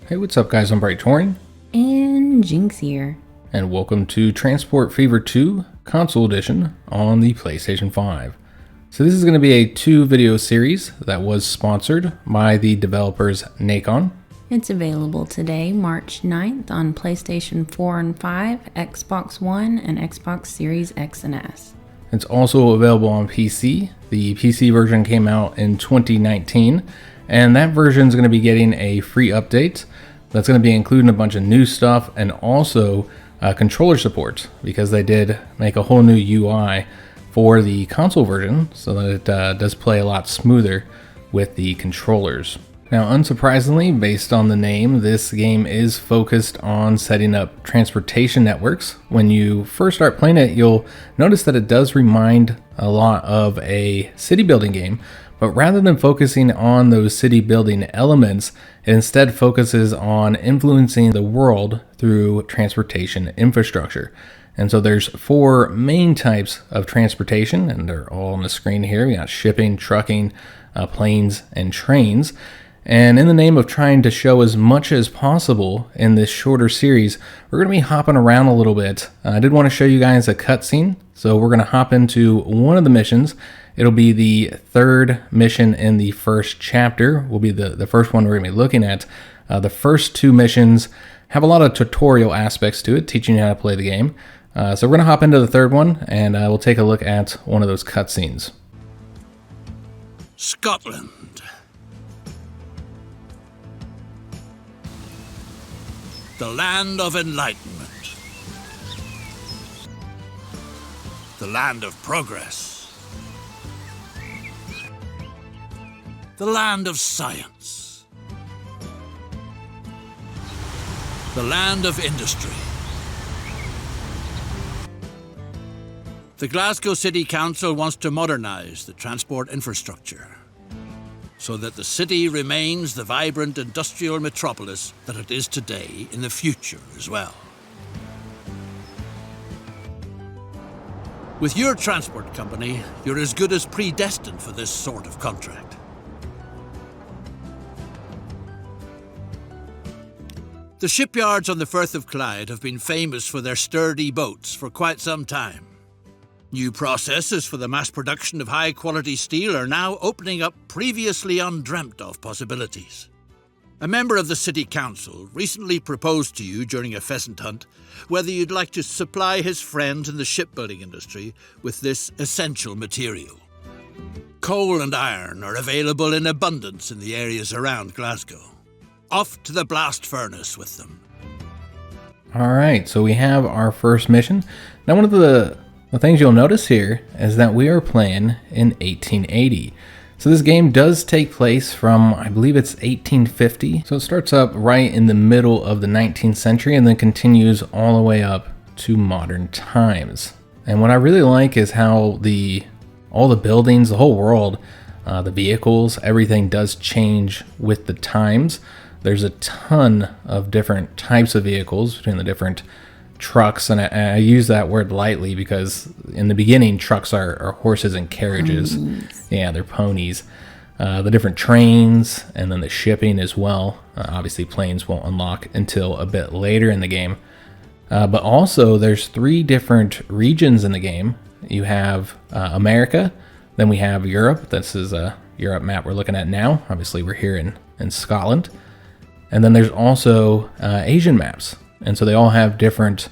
Hey, what's up guys, I'm Praetorian. And Jynx here. And welcome to Transport Fever 2 Console Edition on the PlayStation 5. So this is going to be a 2-video series that was sponsored by the developers Nacon. It's available today, March 9th on PlayStation 4 and 5, Xbox One, and Xbox Series X and S. It's also available on PC. The PC version came out in 2019, and that version is going to be getting a free update that's going to be including a bunch of new stuff and also controller support, because they did make a whole new UI for the console version so that it does play a lot smoother with the controllers. Now, unsurprisingly, based on the name, this game is focused on setting up transportation networks. When you first start playing it, you'll notice that it does remind a lot of a city building game, but rather than focusing on those city building elements, it instead focuses on influencing the world through transportation infrastructure. And so there's 4 main types of transportation, and they're all on the screen here. We got shipping, trucking, planes, and trains. And in the name of trying to show as much as possible in this shorter series, we're going to be hopping around a little bit. I did want to show you guys a cutscene, so we're going to hop into one of the missions. It'll be the 3rd mission in the first chapter. Will be the first one we're going to be looking at. The first 2 missions have a lot of tutorial aspects to it, teaching you how to play the game. So we're going to hop into the 3rd one, and we'll take a look at one of those cutscenes. Scotland. The land of enlightenment. The land of progress. The land of science. The land of industry. The Glasgow City Council wants to modernize the transport infrastructure so that the city remains the vibrant industrial metropolis that it is today in the future as well. With your transport company, you're as good as predestined for this sort of contract. The shipyards on the Firth of Clyde have been famous for their sturdy boats for quite some time. New processes for the mass production of high-quality steel are now opening up previously undreamt-of possibilities. A member of the City Council recently proposed to you during a pheasant hunt whether you'd like to supply his friends in the shipbuilding industry with this essential material. Coal and iron are available in abundance in the areas around Glasgow. Off to the blast furnace with them. Alright, so we have our first mission. Now, one of the things you'll notice here is that we are playing in 1880. So this game does take place from, I believe it's 1850. So it starts up right in the middle of the 19th century and then continues all the way up to modern times. And what I really like is how all the buildings, the whole world, the vehicles, everything does change with the times. There's a ton of different types of vehicles between the different trucks, and I use that word lightly because in the beginning trucks are horses and carriages. Ponies. Yeah, they're ponies. The different trains, and then the shipping as well. Obviously planes won't unlock until a bit later in the game, but also there's 3 different regions in the game. You have America, then we have Europe. This is a Europe map we're looking at now. Obviously we're here in Scotland, and then there's also Asian maps. And so they all have different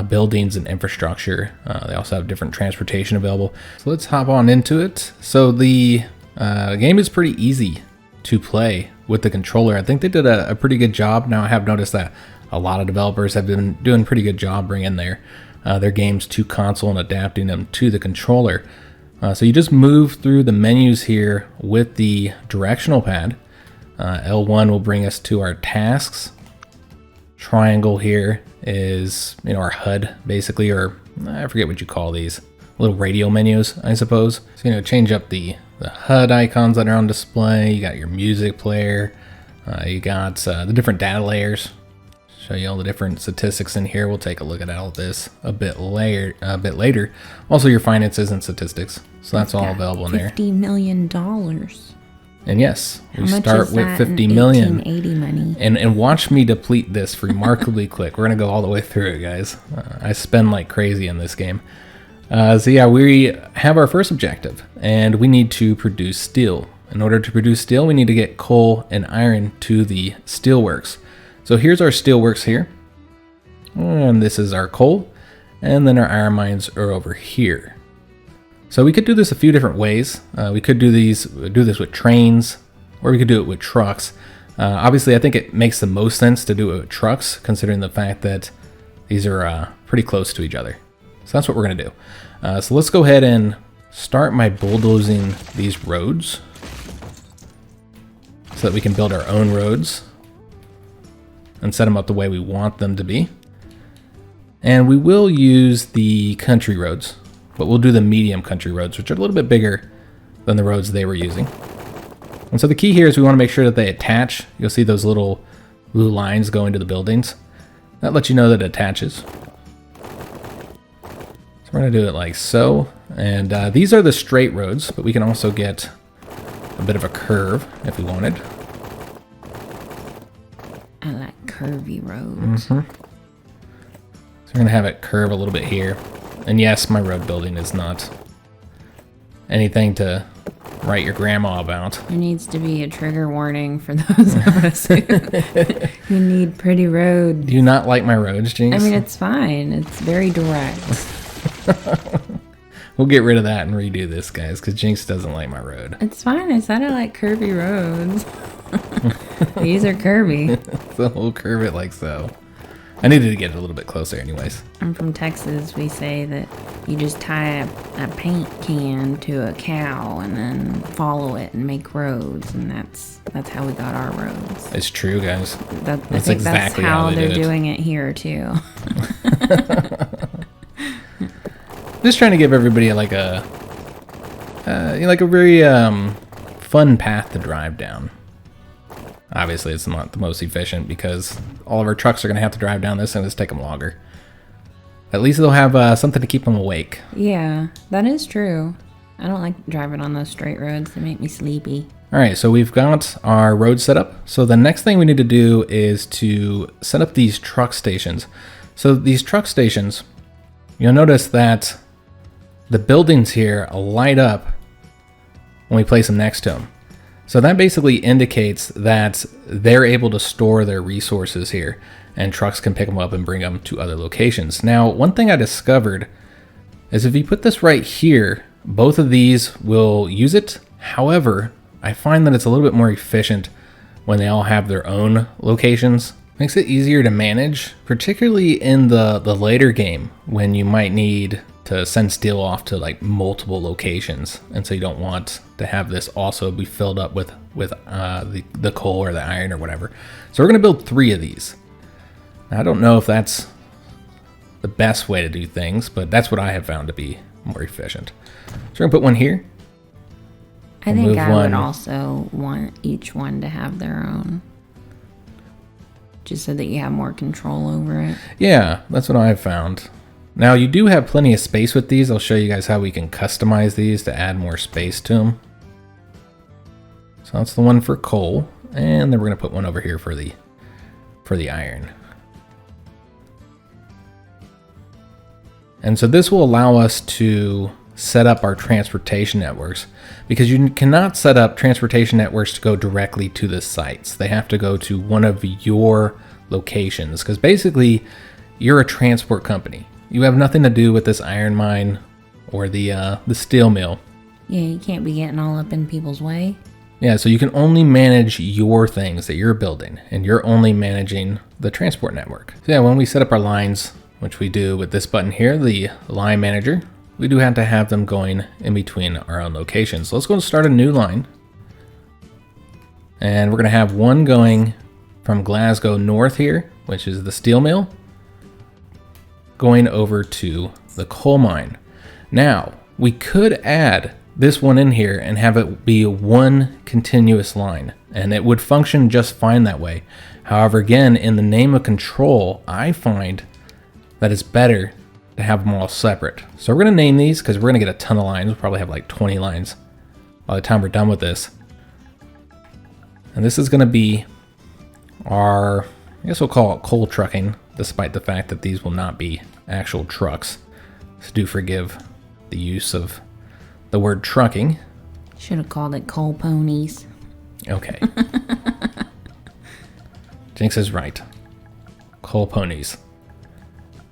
buildings and infrastructure. They also have different transportation available. So let's hop on into it. So the game is pretty easy to play with the controller. I think they did a pretty good job. Now, I have noticed that a lot of developers have been doing a pretty good job bringing their games to console and adapting them to the controller. So you just move through the menus here with the directional pad. L1 will bring us to our tasks. Triangle here is, our HUD basically, or I forget what you call these, little radio menus, I suppose. So, change up the HUD icons that are on display. You got your music player. You got the different data layers. Show you all the different statistics in here. We'll take a look at all this a bit later. Also your finances and statistics. So that's all available in there. $50 million. And yes, we How much start is with that 50 in million. 1880 money? And watch me deplete this remarkably quick. We're going to go all the way through it, guys. I spend like crazy in this game. So yeah, we have our first objective, and we need to produce steel. In order to produce steel, we need to get coal and iron to the steelworks. So here's our steelworks here. And this is our coal. And then our iron mines are over here. So we could do this a few different ways. We could do this with trains, or we could do it with trucks. Obviously, I think it makes the most sense to do it with trucks, considering the fact that these are pretty close to each other. So that's what we're going to do. So let's go ahead and start by bulldozing these roads so that we can build our own roads and set them up the way we want them to be. And we will use the country roads, but we'll do the medium country roads, which are a little bit bigger than the roads they were using. And so the key here is we want to make sure that they attach. You'll see those little blue lines go into the buildings. That lets you know that it attaches. So we're going to do it like so. And these are the straight roads, but we can also get a bit of a curve if we wanted. I like curvy roads. So we're going to have it curve a little bit here. And yes, my road building is not anything to write your grandma about. There needs to be a trigger warning for those of us who need pretty roads. Do you not like my roads, Jinx? I mean, it's fine. It's very direct. We'll get rid of that and redo this, guys, because Jinx doesn't like my road. It's fine. I said I like curvy roads. These are curvy. So we'll curve it like so. I needed to get it a little bit closer anyways. I'm from Texas. We say that you just tie a paint can to a cow and then follow it and make roads, and that's how we got our roads. It's true, guys. I think exactly that's how they're doing it here too. Just trying to give everybody like a very fun path to drive down. Obviously, it's not the most efficient because all of our trucks are going to have to drive down this and it's take them longer. At least they'll have something to keep them awake. Yeah, that is true. I don't like driving on those straight roads. They make me sleepy. All right, so we've got our road set up. So the next thing we need to do is to set up these truck stations. So these truck stations, you'll notice that the buildings here light up when we place them next to them. So that basically indicates that they're able to store their resources here, and trucks can pick them up and bring them to other locations. Now, one thing I discovered is if you put this right here, both of these will use it. However, I find that it's a little bit more efficient when they all have their own locations. Makes it easier to manage, particularly in the later game when you might need to send steel off to like multiple locations, and so you don't want to have this also be filled up with the coal or the iron or whatever. So we're going to build 3 of these. Now, I don't know if that's the best way to do things, but that's what I have found to be more efficient. So we're going to put one here. I think I would also want each one to have their own, just so that you have more control over it. Yeah, that's what I've found. Now, you do have plenty of space with these. I'll show you guys how we can customize these to add more space to them. So that's the one for coal, and then we're going to put one over here for the iron. And so this will allow us to set up our transportation networks, because you cannot set up transportation networks to go directly to the sites. They have to go to one of your locations, because basically you're a transport company. You have nothing to do with this iron mine or the steel mill. Yeah, you can't be getting all up in people's way. Yeah, so you can only manage your things that you're building, and you're only managing the transport network. So yeah, when we set up our lines, which we do with this button here, the line manager, we do have to have them going in between our own locations. So let's go and start a new line. And we're going to have one going from Glasgow north here, which is the steel mill, going over to the coal mine. Now, we could add this one in here and have it be one continuous line, and it would function just fine that way. However, again, in the name of control, I find that it's better to have them all separate. So we're going to name these because we're going to get a ton of lines. We'll probably have like 20 lines by the time we're done with this. And this is going to be our, I guess we'll call it coal trucking, despite the fact that these will not be actual trucks. So do forgive the use of the word trucking. Should have called it coal ponies. Okay. Jinx is right. Coal ponies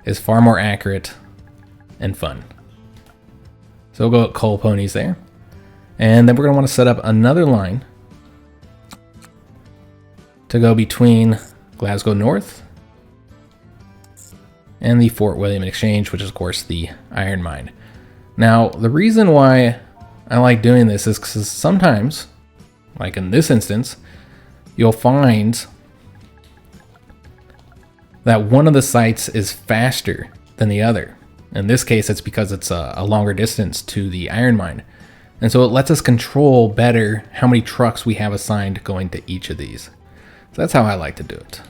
is far more accurate and fun. So we'll go with coal ponies there. And then we're going to want to set up another line to go between Glasgow North and the Fort William Exchange, which is of course the iron mine. Now, the reason why I like doing this is because sometimes, like in this instance, you'll find that one of the sites is faster than the other. In this case, it's because it's a longer distance to the iron mine. And so it lets us control better how many trucks we have assigned going to each of these. So that's how I like to do it.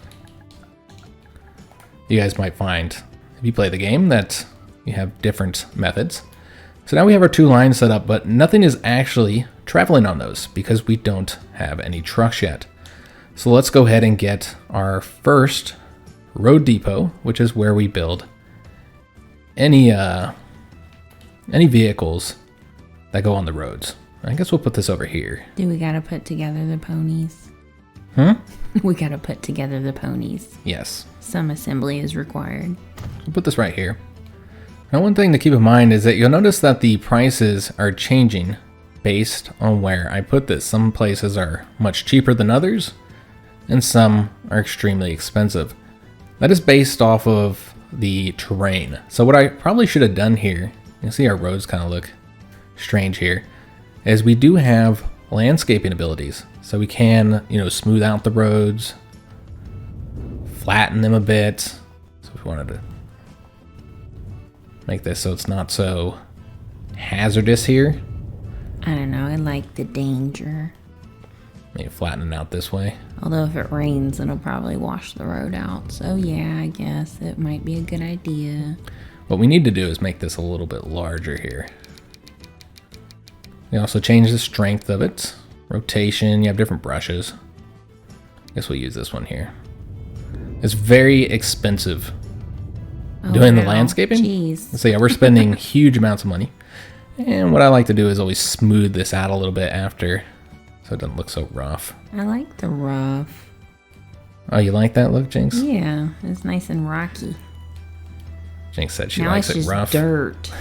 You guys might find, if you play the game, that you have different methods. So now we have our 2 lines set up, but nothing is actually traveling on those because we don't have any trucks yet. So let's go ahead and get our first road depot, which is where we build any vehicles that go on the roads. I guess we'll put this over here. Do we gotta put together the ponies? We gotta put together the ponies. Yes. Some assembly is required. We'll put this right here. Now, one thing to keep in mind is that you'll notice that the prices are changing based on where I put this. Some places are much cheaper than others, and some are extremely expensive. That is based off of the terrain. So what I probably should have done here, you see our roads kind of look strange here, is we do have landscaping abilities. So we can, smooth out the roads, flatten them a bit. So if we wanted to make this so it's not so hazardous here. I don't know, I like the danger. Maybe flatten it out this way. Although if it rains, it'll probably wash the road out. So yeah, I guess it might be a good idea. What we need to do is make this a little bit larger here. We also change the strength of it. Rotation, you have different brushes. I guess we'll use this one here. It's very expensive doing the landscaping. Jeez. So yeah, we're spending huge amounts of money. And what I like to do is always smooth this out a little bit after, so it doesn't look so rough. I like the rough. Oh, you like that look, Jinx? Yeah, it's nice and rocky. Jinx said she now likes it's it just rough. Dirt.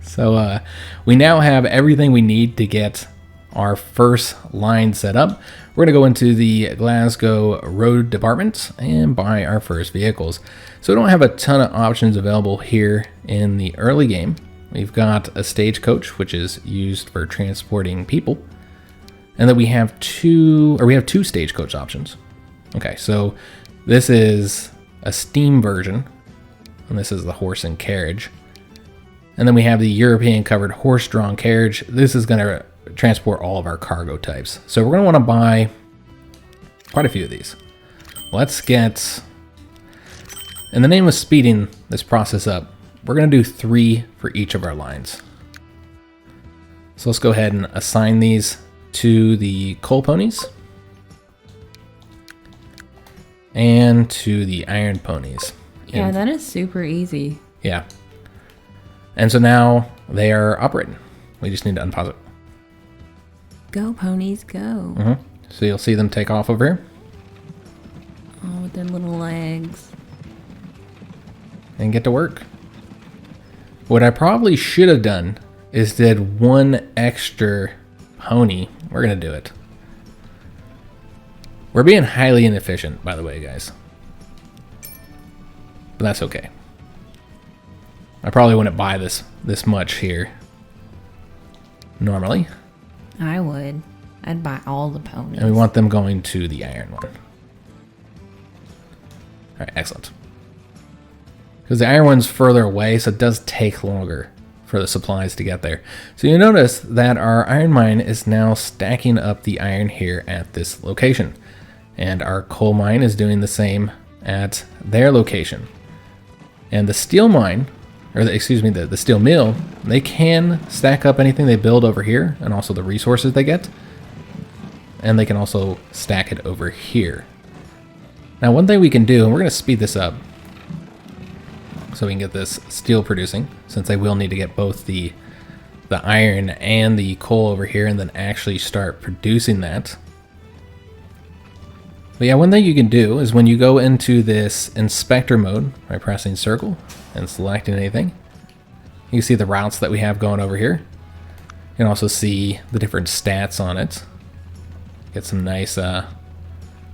So we now have everything we need to get our first line set up. We're going to go into the Glasgow Road Department and buy our first vehicles. So we don't have a ton of options available here in the early game. We've got a stagecoach, which is used for transporting people. And then we have two stagecoach options. Okay, so this is a steam version, and this is the horse and carriage. And then we have the European covered horse-drawn carriage. This is going to transport all of our cargo types. So we're going to want to buy quite a few of these. Let's get, in the name of speeding this process up, we're going to do 3 for each of our lines. So let's go ahead and assign these to the coal ponies and to the iron ponies. Yeah, that is super easy. Yeah. And so now they are operating. We just need to unpause it. Go, ponies, go. Mm-hmm. So you'll see them take off over here. Oh, with their little legs. And get to work. What I probably should have done is did 1 extra pony. We're going to do it. We're being highly inefficient, by the way, guys. But that's okay. I probably wouldn't buy this much here normally. I would. I'd buy all the ponies. And we want them going to the iron one. Alright, excellent. Because the iron one's further away, so it does take longer for the supplies to get there. So you notice that our iron mine is now stacking up the iron here at this location. And our coal mine is doing the same at their location. And the steel mine, or the steel mill, they can stack up anything they build over here and also the resources they get. and they can also stack it over here. Now one thing we can do, and we're going to speed this up so we can get this steel producing, since they will need to get both the iron and the coal over here and then actually start producing that. But yeah, one thing you can do is when you go into this inspector mode by pressing circle and selecting anything, you can see the routes that we have going over here. You can also see the different stats on it. Get some nice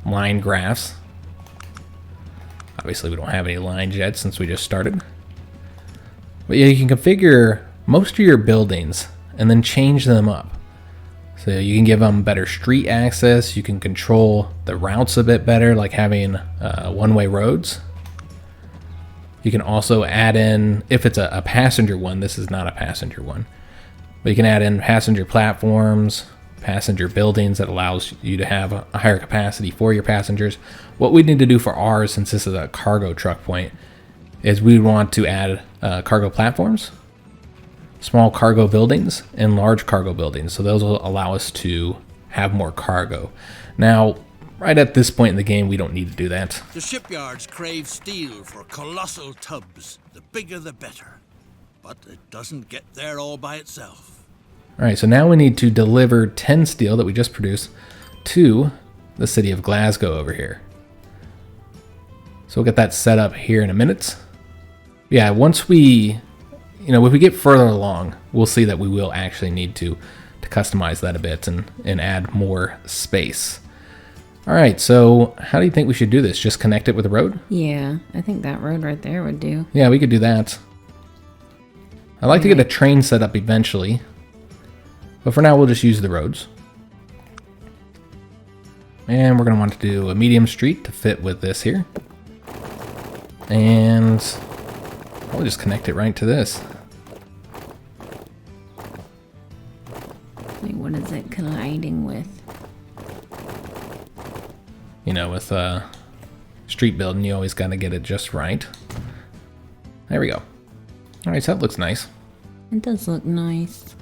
line graphs. Obviously we don't have any lines yet since we just started. But yeah, you can configure most of your buildings and then change them up. So you can give them better street access, you can control the routes a bit better, like having one-way roads. You can also add in, if it's a passenger one, this is not a passenger one, but you can add in passenger platforms, passenger buildings that allows you to have a higher capacity for your passengers. What we need to do for ours, since this is a cargo truck point, is we want to add cargo platforms, small cargo buildings, and large cargo buildings. So those will allow us to have more cargo. Now, right at this point in the game, we don't need to do that. The shipyards crave steel for colossal tubs. The bigger the better. But it doesn't get there all by itself. All right, so now we need to deliver 10 steel that we just produced to the city of Glasgow over here. So we'll get that set up here in a minute. Yeah, once we, if we get further along, we'll see that we will actually need to customize that a bit and add more space. All right, so how do you think we should do this? Just connect it with the road? Yeah, I think that road right there would do. Yeah, we could do that. I'd like to get a train set up eventually, but for now we'll just use the roads. And we're going to want to do a medium street to fit with this here. And we'll just connect it right to this. Wait, what is it colliding with? With street building, you always got to get it just right. There we go. All right, so that looks nice. It does look nice.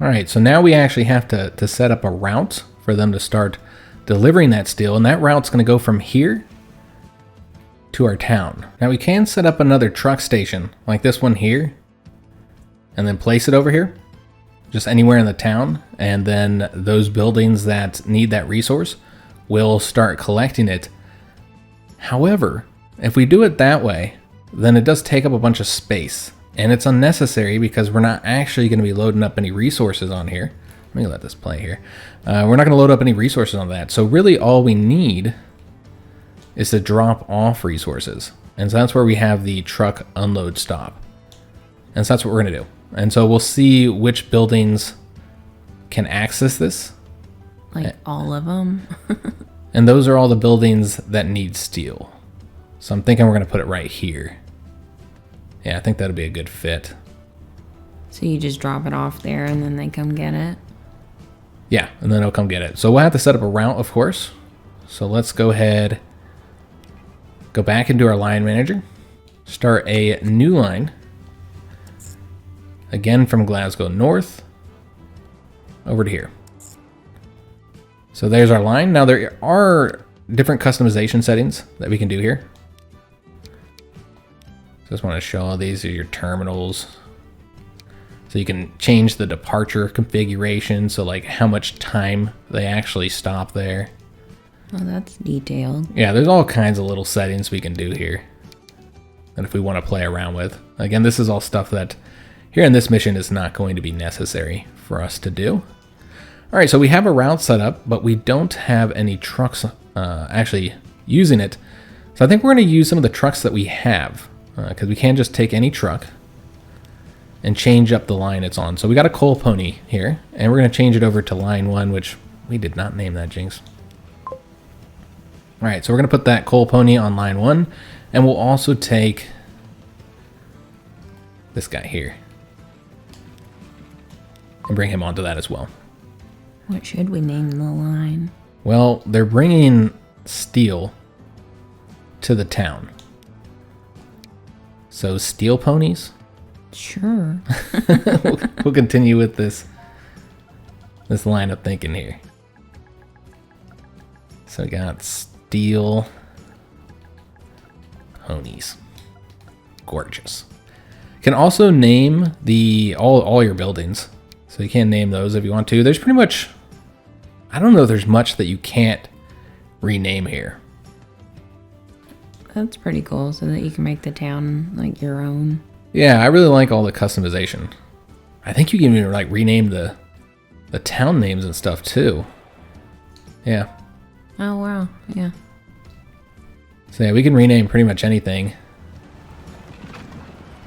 All right, so now we actually have to set up a route for them to start delivering that steel, and that route's going to go from here to our town. Now we can set up another truck station like this one here and then place it over here, just anywhere in the town, and then those buildings that need that resource will start collecting it. However, if we do it that way, then it does take up a bunch of space, and it's unnecessary because we're not actually going to be loading up any resources on here. Let me let this play here. We're not going to load up any resources on that. So really all we need is to drop off resources. And so that's where we have the truck unload stop. And so that's what we're going to do. And so we'll see which buildings can access this. Like all of them? And those are all the buildings that need steel. So I'm thinking we're going to put it right here. Yeah, I think that'll be a good fit. So you just drop it off there and then they come get it? Yeah, and then they'll come get it. So we'll have to set up a route, of course. So let's go ahead, go back into our line manager, start a new line. Again from Glasgow North over to here. So there's our line. Now there are different customization settings that we can do here. Just want to show all these are your terminals. So you can change the departure configuration, so like how much time they actually stop there. Oh, that's detailed. Yeah, there's all kinds of little settings we can do here. And if we want to play around with. Again, this is all stuff that here in this mission is not going to be necessary for us to do. All right, so we have a route set up, but we don't have any trucks actually using it. So I think we're going to use some of the trucks that we have, because we can't just take any truck and change up the line it's on. So we got a coal pony here, and we're going to change it over to line 1, which we did not name that, Jinx. All right, so we're going to put that coal pony on line 1, and we'll also take this guy here and bring him onto that as well. What should we name the line? Well, they're bringing steel to the town. So steel ponies? Sure. We'll continue with this line of thinking here. So we got steel honies. Gorgeous. Can also name the all your buildings. So you can name those if you want to. There's pretty much, I don't know if there's much that you can't rename here. That's pretty cool, so that you can make the town like your own. Yeah, I really like all the customization. I think you can even like rename the town names and stuff too. Yeah. Oh wow, yeah. So yeah, we can rename pretty much anything.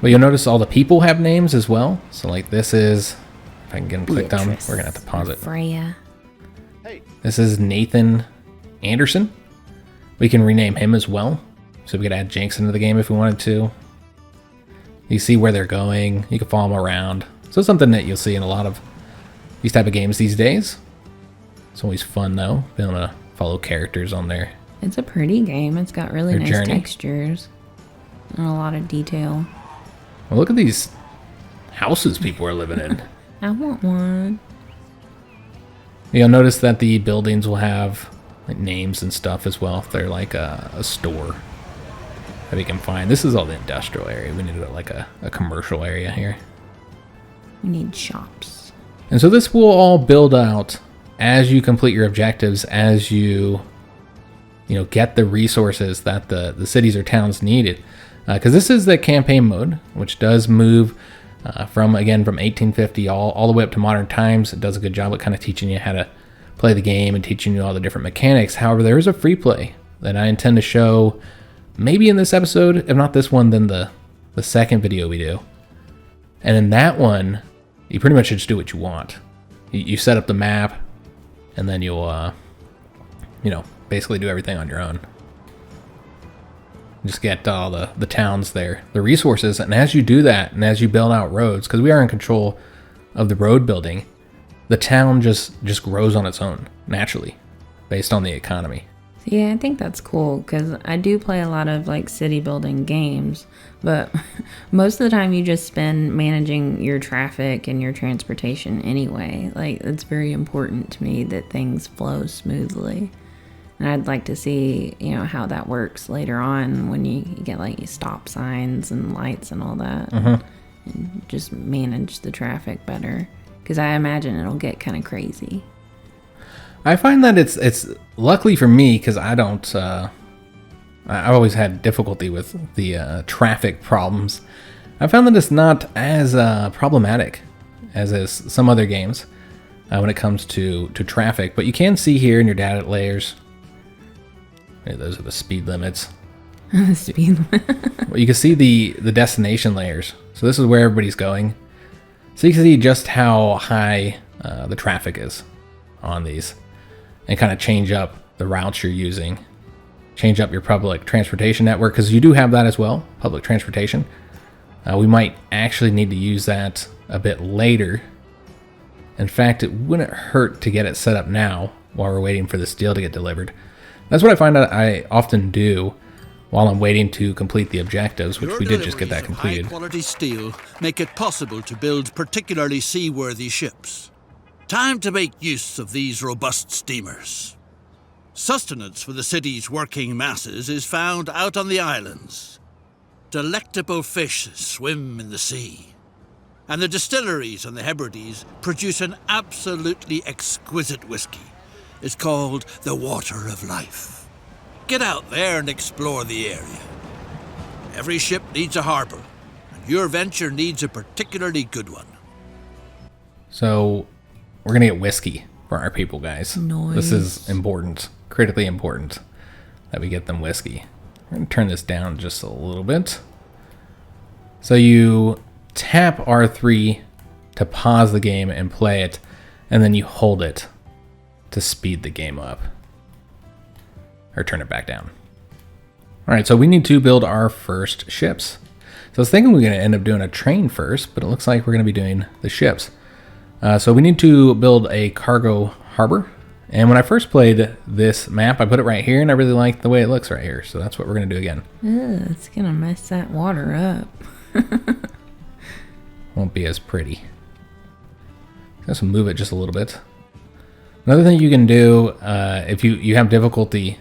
But you'll notice all the people have names as well. So like this is, if I can get them clicked on, we're gonna have to pause it. Freya. This is Nathan Anderson. We can rename him as well. So we could add Jynx into the game if we wanted to. You see where they're going. You can follow them around. So it's something that you'll see in a lot of these type of games these days. It's always fun though, being able to follow characters on there. It's a pretty game. It's got really nice textures and a lot of detail. Well, look at these houses people are living in. I want one. You'll notice that the buildings will have like names and stuff as well if they're like a store that we can find. This is all the industrial area. We need like a commercial area here. We need shops. And so this will all build out as you complete your objectives, as you get the resources that the cities or towns needed. Because this is the campaign mode, which does move from 1850 all the way up to modern times. It does a good job at kind of teaching you how to play the game and teaching you all the different mechanics. However, there is a free play that I intend to show maybe in this episode. If not this one, then the second video we do. And in that one, you pretty much just do what you want. You set up the map, and then you'll, basically do everything on your own. Just get all the towns there, the resources, and as you do that, and as you build out roads, because we are in control of the road building, the town just grows on its own, naturally, based on the economy. Yeah, I think that's cool, because I do play a lot of like city building games, but most of the time you just spend managing your traffic and your transportation anyway. Like, it's very important to me that things flow smoothly. And I'd like to see, how that works later on when you get like stop signs and lights and all that. Mm-hmm. And just manage the traffic better, because I imagine it'll get kind of crazy. I find that it's luckily for me, because I don't, I've always had difficulty with the traffic problems. I found that it's not as problematic as is some other games when it comes to traffic. But you can see here in your data layers, those are the speed limits. The speed limit. Well, you can see the destination layers. So this is where everybody's going. So you can see just how high the traffic is on these, and kind of change up the routes you're using. Change up your public transportation network, because you do have that as well, public transportation. We might actually need to use that a bit later. In fact, it wouldn't hurt to get it set up now while we're waiting for this deal to get delivered. That's what I find that I often do while I'm waiting to complete the objectives, which we did just get that completed. High-quality steel make it possible to build particularly seaworthy ships. Time to make use of these robust steamers. Sustenance for the city's working masses is found out on the islands. Delectable fish swim in the sea. And the distilleries on the Hebrides produce an absolutely exquisite whiskey. It's called the Water of Life. Get out there and explore the area. Every ship needs a harbor, and your venture needs a particularly good one. So we're going to get whiskey for our people, guys. Nice. This is important, critically important, that we get them whiskey. We're going to turn this down just a little bit. So you tap R3 to pause the game and play it, and then you hold it to speed the game up. Or turn it back down. Alright, so we need to build our first ships. So I was thinking we we're going to end up doing a train first, but it looks like we're going to be doing the ships. So we need to build a cargo harbor. And when I first played this map, I put it right here, and I really like the way it looks right here. So that's what we're going to do again. Ugh, it's going to mess that water up. Won't be as pretty. Just move it just a little bit. Another thing you can do if you have difficulty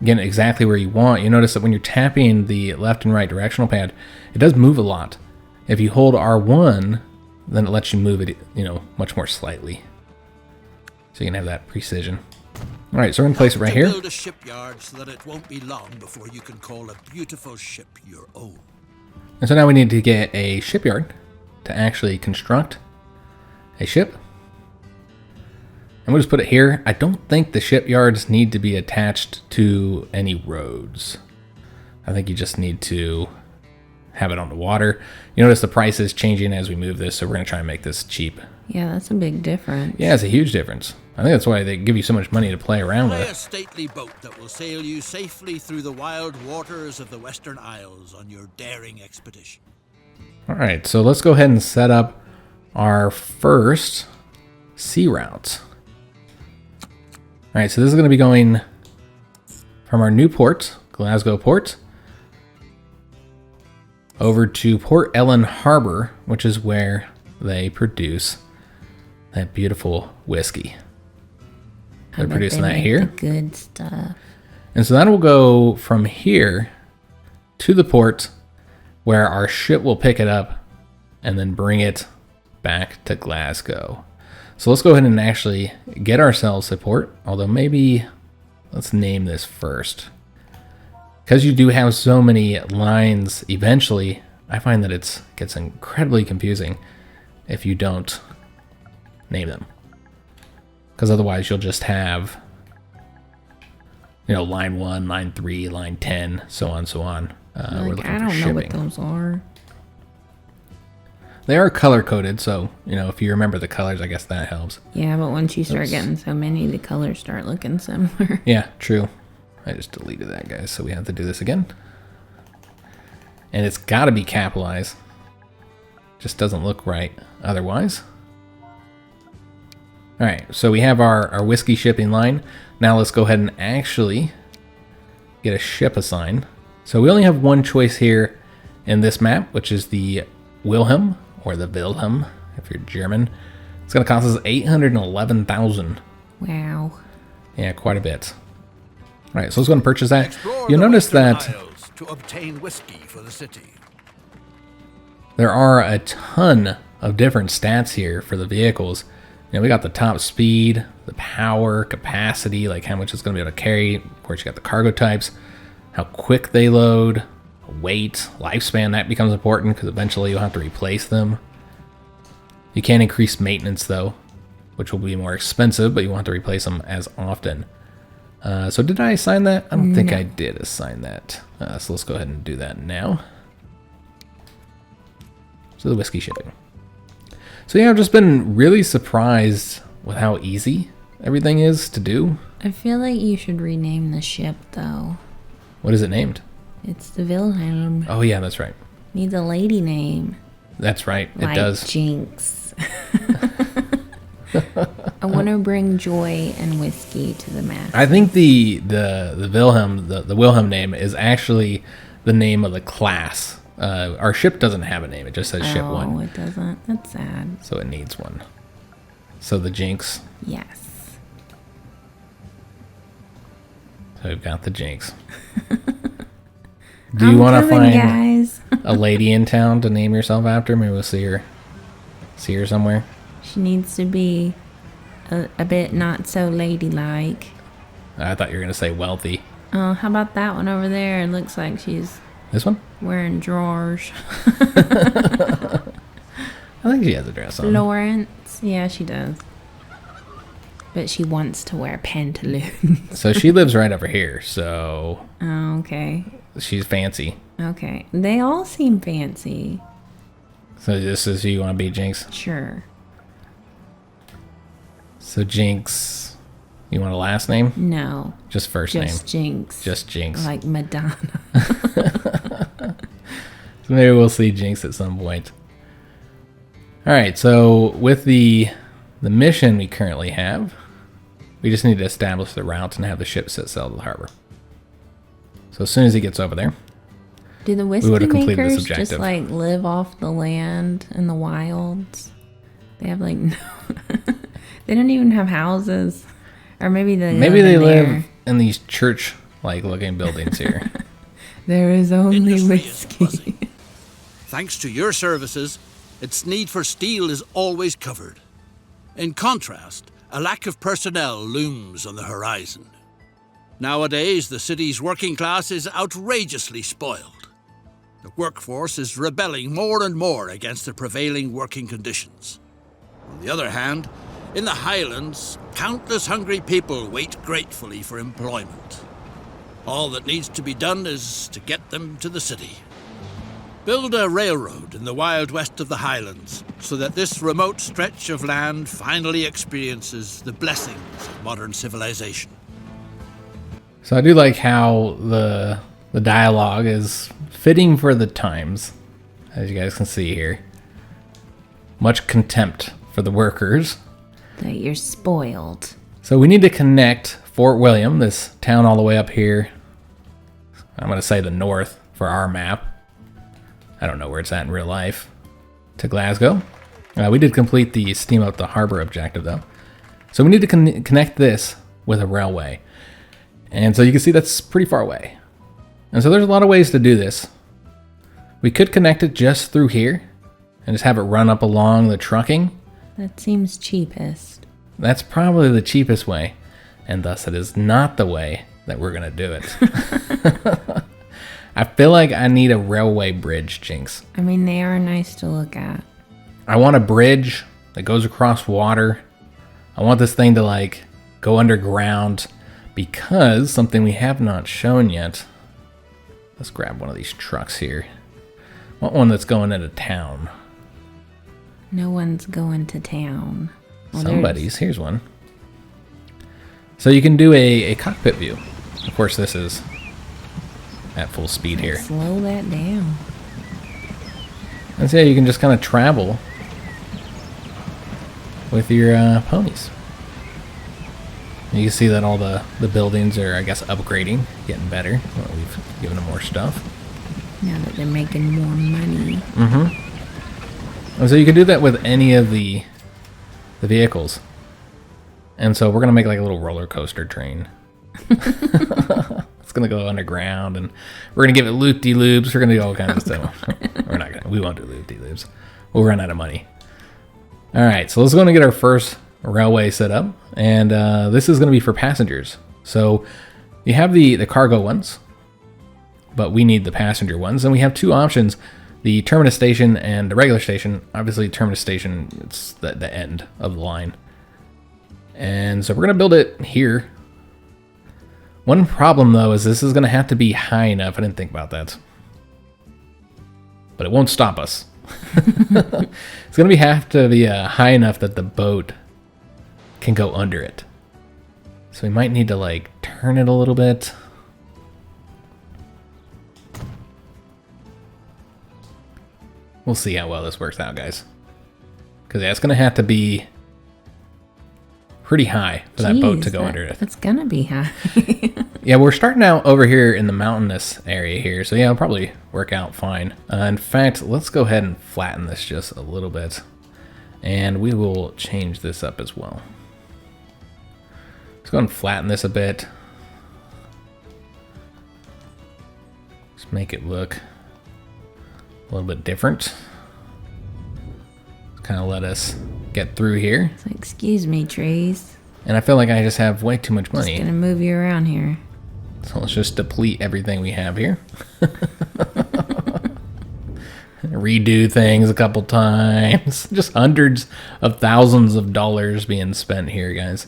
getting exactly where you want, you notice that when you're tapping the left and right directional pad, it does move a lot. If you hold R1, then it lets you move it, much more slightly. So you can have that precision. All right, so we're gonna place it right here. Build a shipyard so that it won't be long before you can call a beautiful ship your own. And so now we need to get a shipyard to actually construct a ship. And we'll just put it here. I don't think the shipyards need to be attached to any roads. I think you just need to have it on the water. You notice the price is changing as we move this, so we're gonna try and make this cheap. Yeah, that's a big difference. Yeah, it's a huge difference. I think that's why they give you so much money to play around with. Buy a stately boat that will sail you safely through the wild waters of the Western Isles on your daring expedition. All right, so let's go ahead and set up our first sea route. All right, so this is going to be going from our new port, Glasgow Port, over to Port Ellen Harbor, which is where they produce that beautiful whiskey. They're producing that here. The good stuff. And so that will go from here to the port where our ship will pick it up and then bring it back to Glasgow. So let's go ahead and actually get ourselves a port, although maybe let's name this first. Because you do have so many lines eventually, I find that it gets incredibly confusing if you don't name them. Because otherwise you'll just have, line 1, line 3, line 10, so on, so on. We're looking I for don't shipping. know what those are. They are color coded, so if you remember the colors, I guess that helps. Yeah, but once you start getting so many, the colors start looking similar. Yeah, true. I just deleted that, guys, so we have to do this again. And it's got to be capitalized. Just doesn't look right otherwise. All right, so we have our whiskey shipping line. Now let's go ahead and actually get a ship assigned. So we only have one choice here in this map, which is the Wilhelm, or the Wilhelm, if you're German. It's going to cost us 811,000. Wow. Yeah, quite a bit. All right, so let's go and purchase that. Explore You'll the notice Western that Isles to obtain whiskey for the city. there are a ton of different stats here for the vehicles. We got the top speed, the power, capacity, like how much it's going to be able to carry. Of course, you got the cargo types, how quick they load, weight, lifespan. That becomes important because eventually you'll have to replace them. You can increase maintenance though, which will be more expensive, but you won't have to replace them as often. So did I assign that? I don't think I did assign that. So let's go ahead and do that now. So the whiskey shipping. So yeah, I've just been really surprised with how easy everything is to do. I feel like you should rename the ship, though. What is it named? It's the Wilhelm. Oh yeah, that's right. Needs a lady name. That's right. It Like does. Jinx. I want to bring joy and whiskey to the mass. I think the Wilhelm, the Wilhelm name is actually the name of the class. Our ship doesn't have a name. It just says ship 1. Oh, it doesn't. That's sad. So it needs one. So the Jynx. Yes. So we've got the Jynx. Do you want to find guys. a lady in town to name yourself after? Maybe we'll see her somewhere. She needs to be a bit not so ladylike. I thought you were going to say wealthy. Oh, how about that one over there? It looks like she's This one? wearing drawers. I think she has a dress on. Florence. Yeah, she does. But she wants to wear pantaloons. So she lives right over here. So Oh, okay. she's fancy. Okay. They all seem fancy. So this is who you want to be, Jinx? Sure. So Jinx, you want a last name? No. Just first Just name? Jinx. Just Jinx. Like Madonna. So maybe we'll see Jinx at some point. All right, so with the mission we currently have, we just need to establish the route and have the ship set sail to the harbor. So as soon as he gets over there, Do the whiskey would've completed this makers just objective. like live off the land in the wilds? They have like no. They don't even have houses. Or maybe they live in these church-like looking buildings here. There is only Industry is whiskey. buzzing. Thanks to your services, its need for steel is always covered. In contrast, a lack of personnel looms on the horizon. Nowadays, the city's working class is outrageously spoiled. The workforce is rebelling more and more against the prevailing working conditions. On the other hand, in the Highlands, countless hungry people wait gratefully for employment. All that needs to be done is to get them to the city. Build a railroad in the wild west of the Highlands so that this remote stretch of land finally experiences the blessings of modern civilization. So I do like how the dialogue is fitting for the times, as you guys can see here. Much contempt for the workers. That you're spoiled. So we need to connect Fort William, this town all the way up here. I'm going to say the north for our map. I don't know where it's at in real life. To Glasgow. We did complete the steam out the harbor objective though. So we need to connect this with a railway. And so you can see that's pretty far away. And so there's a lot of ways to do this. We could connect it just through here and just have it run up along the trucking. That seems cheapest. That's probably the cheapest way. And thus it is not the way that we're going to do it. I feel like I need a railway bridge, Jinx. I mean, they are nice to look at. I want a bridge that goes across water. I want this thing to like go underground because something we have not shown yet. Let's grab one of these trucks here. I want one that's going into town. No one's going to town. Well, Somebody's. Here's one. So you can do a cockpit view. Of course, this is at full speed here. Slow that down. And so yeah, you can just kind of travel with your ponies. You can see that all the buildings are, I guess, upgrading, getting better. Well, we've given them more stuff. Now that they're making more money. Mm-hmm. And so you can do that with any of the vehicles. And so we're going to make like a little roller coaster train. It's going to go underground, and we're going to give it loop-de-loops. We're going to do all kinds of stuff. We won't do loop-de-loops. We'll run out of money. All right, so let's go and get our first railway set up. And this is going to be for passengers. So you have the cargo ones, but we need the passenger ones. And we have two options, the terminus station and the regular station. Obviously, terminus station, it's the end of the line. And so we're going to build it here. One problem, though, is this is going to have to be high enough. I didn't think about that. But it won't stop us. It's going to have to be high enough that the boat can go under it. So we might need to, like, turn it a little bit. We'll see how well this works out, guys. Because yeah, it's going to have to be pretty high for that boat to go under it. It's gonna be high. Yeah, we're starting out over here in the mountainous area here, so yeah, it'll probably work out fine. In fact, let's go ahead and flatten this just a little bit, and we will change this up as well. Let's go ahead and flatten this a bit. Just make it look a little bit different. Kind of let us get through here. So, excuse me, trees. And I feel like I just have way too much money. Just gonna move you around here. So let's just deplete everything we have here. Redo things a couple times. Just hundreds of thousands of dollars being spent here, guys.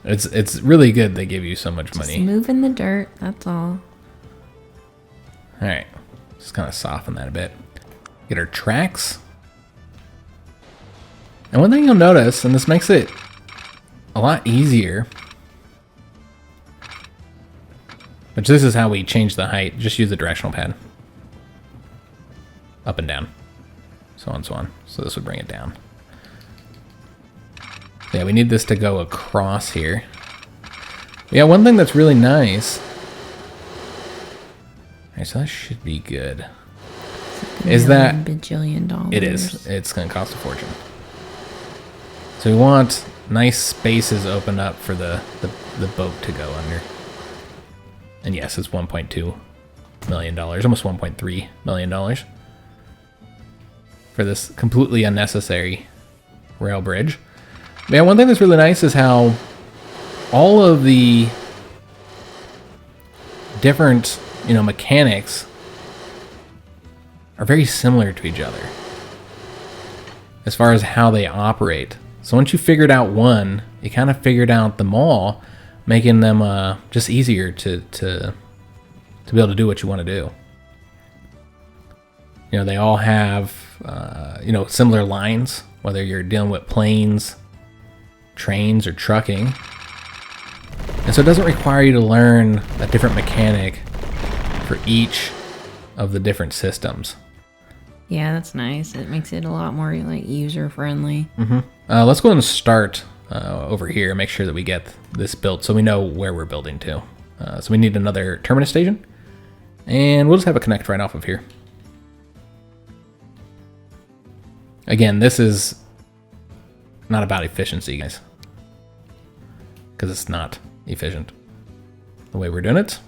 It's really good they give you so much money. Just move in the dirt, that's all. Alright. Just kind of soften that a bit. Get our tracks. And one thing you'll notice, and this makes it a lot easier, which this is how we change the height. Just use the directional pad. Up and down. So on, so on. So this would bring it down. Yeah, we need this to go across here. Yeah, one thing that's really nice. Alright, so that should be good. Is that $1 bajillion? It is. It's going to cost a fortune. So we want nice spaces opened up for the boat to go under. And yes, it's $1.2 million, almost $1.3 million for this completely unnecessary rail bridge. Yeah, one thing that's really nice is how all of the different, mechanics are very similar to each other as far as how they operate. So once you figured out one, you kind of figured out them all, making them just easier to be able to do what you want to do. They all have similar lines, whether you're dealing with planes, trains, or trucking. And so it doesn't require you to learn a different mechanic for each of the different systems. Yeah, that's nice. It makes it a lot more like user friendly. Let's go ahead and start over here. Make sure that we get this built so we know where we're building to. So we need another terminus station, and we'll just have a connect right off of here. Again, this is not about efficiency, guys, because it's not efficient the way we're doing it.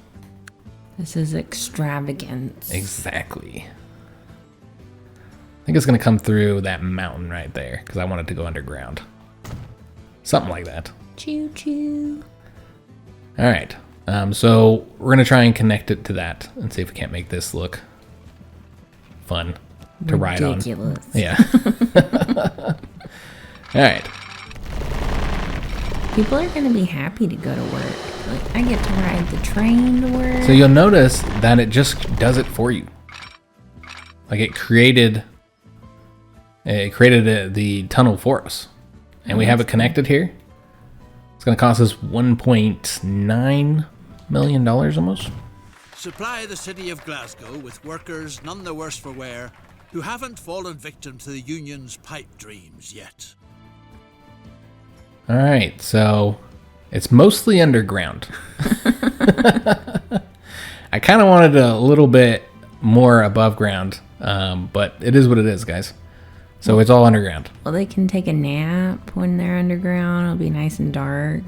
This is extravagance. Exactly. I think it's going to come through that mountain right there because I want it to go underground. Something like that. Choo choo. All right. So we're going to try and connect it to that and see if we can't make this look fun to ride on. Ridiculous. Yeah. All right. People are going to be happy to go to work. Like, I get to ride the train to work. So you'll notice that it just does it for you. Like it created the tunnel for us. And we have it connected here. It's going to cost us $1.9 million almost. Supply the city of Glasgow with workers none the worse for wear who haven't fallen victim to the union's pipe dreams yet. All right, so it's mostly underground. I kind of wanted a little bit more above ground, but it is what it is, guys. So it's all underground. Well, they can take a nap when they're underground. It'll be nice and dark.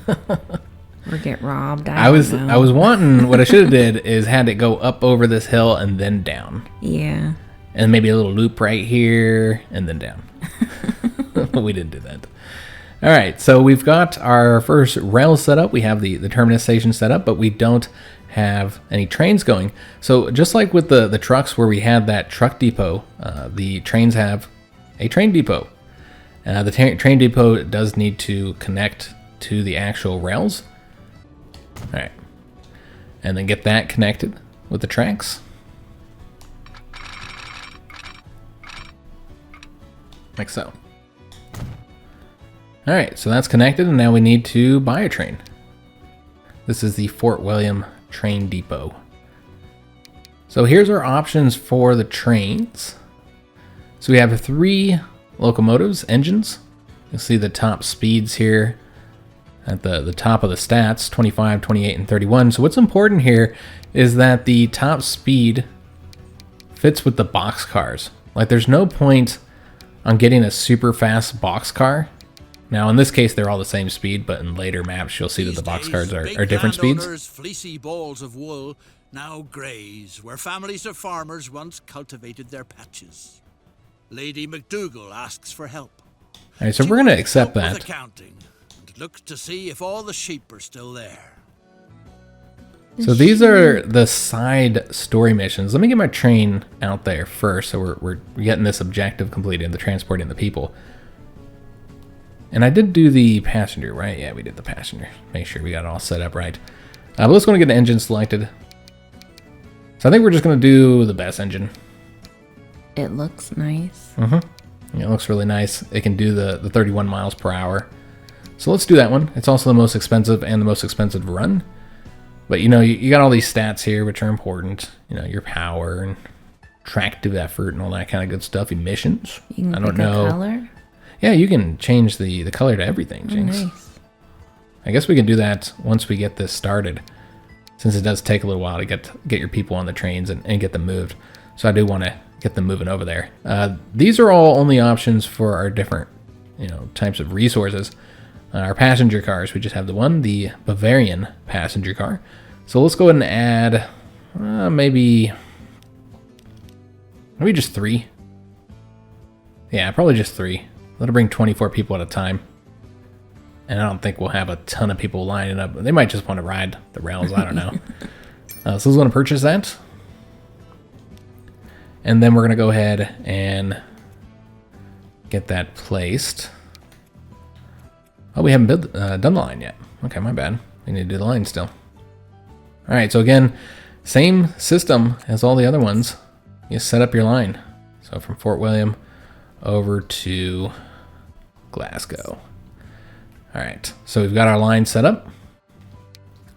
Or get robbed. I was wanting, what I should have did is had it go up over this hill and then down. Yeah. And maybe a little loop right here and then down. We didn't do that. All right, so we've got our first rail set up. We have the terminus station set up, but we don't have any trains going. So just like with the trucks where we had that truck depot, the trains have a train depot. The train depot does need to connect to the actual rails. All right, and then get that connected with the tracks. Like so. All right, so that's connected, and now we need to buy a train. This is the Fort William Train Depot. So here's our options for the trains. So we have 3 locomotives, engines. You'll see the top speeds here at the top of the stats, 25, 28, and 31. So what's important here is that the top speed fits with the box cars. Like there's no point on getting a super fast box car. Now in this case they're all the same speed, but in later maps you'll see that the box cars are different speeds. Fleecy balls of wool now graze where families of farmers once cultivated their patches. Lady McDougall asks for help. All right, so we're going to accept that. Accounting and look to see if all the sheep are still there. So these are the side story missions. Let me get my train out there first, so we're getting this objective completed, the transporting the people. And I did do the passenger, right? Yeah, we did the passenger. Make sure we got it all set up right. But let's go and get the engine selected. So I think we're just going to do the best engine. It looks nice. Mm-hmm. It looks really nice. It can do the 31 miles per hour. So let's do that one. It's also the most expensive and the most expensive to run. But you got all these stats here, which are important. Your power and tractive effort and all that kind of good stuff. Emissions. You can pick a color. Yeah, you can change the color to everything, Jinx. Nice. I guess we can do that once we get this started, since it does take a little while to get your people on the trains and get them moved. So I do want to get them moving over there. These are all only options for our different types of resources. Our passenger cars, we just have the one, the Bavarian passenger car. So let's go ahead and add maybe just 3. Yeah, probably just 3. That'll bring 24 people at a time. And I don't think we'll have a ton of people lining up. They might just want to ride the rails. I don't know. So let's go and purchase that. And then we're going to go ahead and get that placed. Oh, we haven't done the line yet. Okay, my bad. We need to do the line still. All right, so again, same system as all the other ones. You set up your line. So from Fort William over to Glasgow. All right, so we've got our line set up.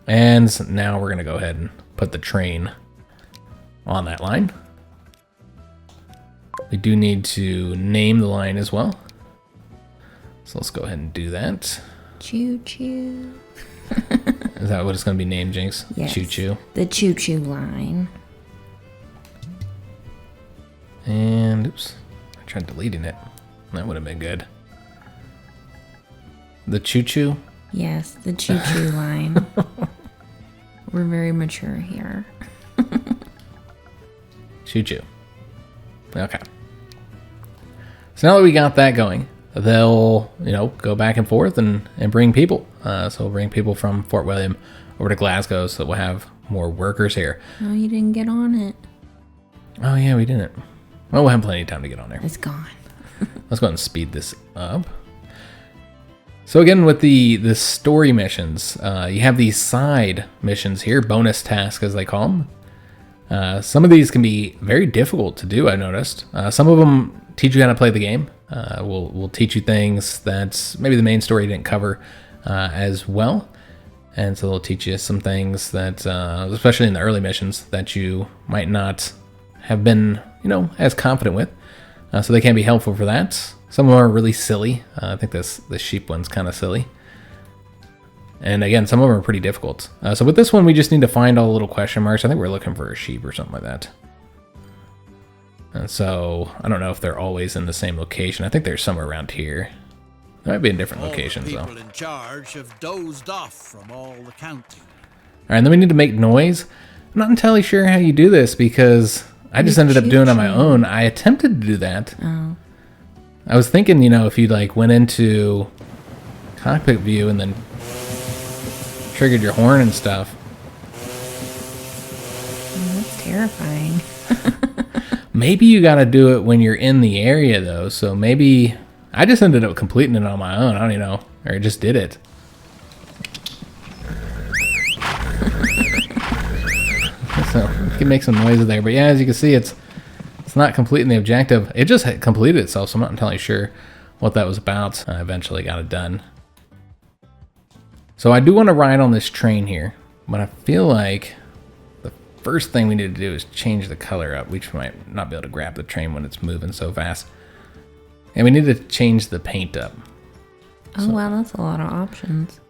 And now we're going to go ahead and put the train on that line. We do need to name the line as well. So let's go ahead and do that. Choo-choo. Is that what it's going to be named, Jinx? Yes. Choo-choo. The choo-choo line. And, oops, I tried deleting it. That would have been good. The choo-choo? Yes, the choo-choo line. We're very mature here. Choo-choo. Okay. So now that we got that going, they'll, go back and forth and bring people. So we'll bring people from Fort William over to Glasgow, so we'll have more workers here. Oh, you didn't get on it. Oh, yeah, we didn't. Well, we'll have plenty of time to get on there. It's gone. Let's go ahead and speed this up. So again, with the story missions, you have these side missions here, bonus tasks as they call them. Some of these can be very difficult to do, I noticed. Some of them teach you how to play the game. We'll teach you things that maybe the main story didn't cover as well. And so they'll teach you some things that, especially in the early missions, that you might not have been, as confident with. So they can be helpful for that. Some of them are really silly. I think the sheep one's kind of silly. And again, some of them are pretty difficult. So with this one, we just need to find all the little question marks. I think we're looking for a sheep or something like that. And so I don't know if they're always in the same location. I think they're somewhere around here. They might be in different locations though. People in charge have dozed off from all the counting. All right, and then we need to make noise. I'm not entirely sure how you do this because I just ended up doing it on my own. I attempted to do that. Oh. I was thinking, if you went into cockpit view and then triggered your horn and stuff. Oh, that's terrifying. Maybe you got to do it when you're in the area though. So maybe I just ended up completing it on my own. I don't even know, or I just did it. So you can make some noises there, but yeah, as you can see, it's not completing the objective. It just completed itself, so I'm not entirely sure what that was about. I eventually got it done. So I do want to ride on this train here, but I feel like the first thing we need to do is change the color up. We might not be able to grab the train when it's moving so fast. And we need to change the paint up. Oh, wow, that's a lot of options.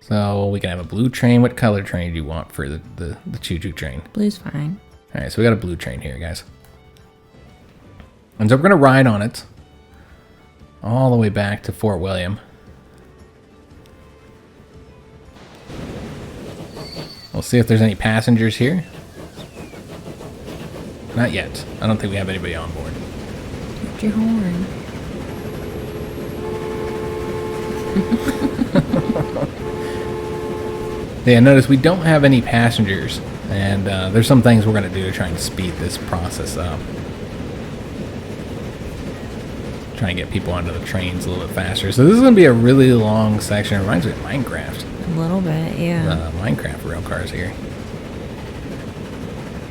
So we can have a blue train. What color train do you want for the choo-choo train? Blue's fine. All right, so we got a blue train here, guys. And so we're going to ride on it all the way back to Fort William. We'll see if there's any passengers here. Not yet. I don't think we have anybody on board. Get your horn. Yeah, notice we don't have any passengers. And there's some things we're going to do to try and speed this process up. Try and get people onto the trains a little bit faster. So this is going to be a really long section. It reminds me of Minecraft. A little bit, yeah. Minecraft rail cars here.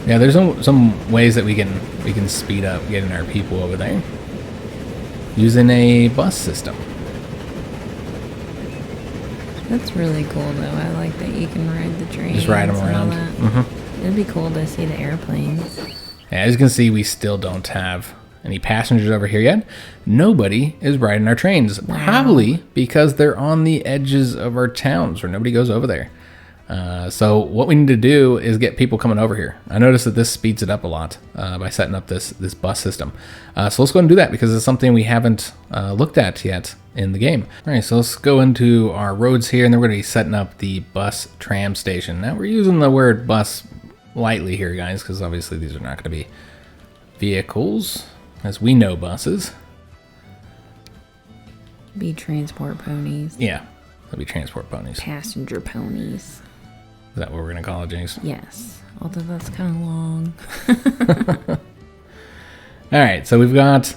Yeah, there's some ways that we can speed up getting our people over there using a bus system. That's really cool, though. I like that you can ride the trains. Just ride them around. Mm-hmm. It'd be cool to see the airplanes. Yeah, as you can see, we still don't have any passengers over here yet. Nobody is riding our trains. Wow. Probably because they're on the edges of our towns where nobody goes over there. So what we need to do is get people coming over here. I noticed that this speeds it up a lot by setting up this bus system. So let's go and do that because it's something we haven't looked at yet in the game. All right, so let's go into our roads here, and then we're going to be setting up the bus tram station. Now we're using the word bus lightly here, guys, because obviously these are not going to be vehicles, as we know buses. Be transport ponies. Yeah, they'll be transport ponies. Passenger ponies. Is that what we're going to call it, Jinx? Yes, although that's kind of long. All right, so we've got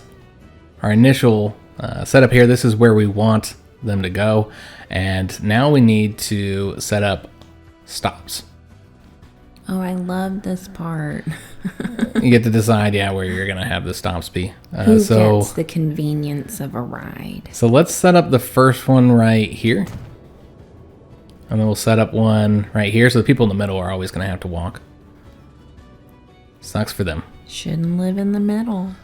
our initial setup here. This is where we want them to go. And now we need to set up stops. Oh, I love this part. You get to decide, where you're going to have the stops be. Who gets the convenience of a ride? So let's set up the first one right here. And then we'll set up one right here. So the people in the middle are always going to have to walk. Sucks for them. Shouldn't live in the middle.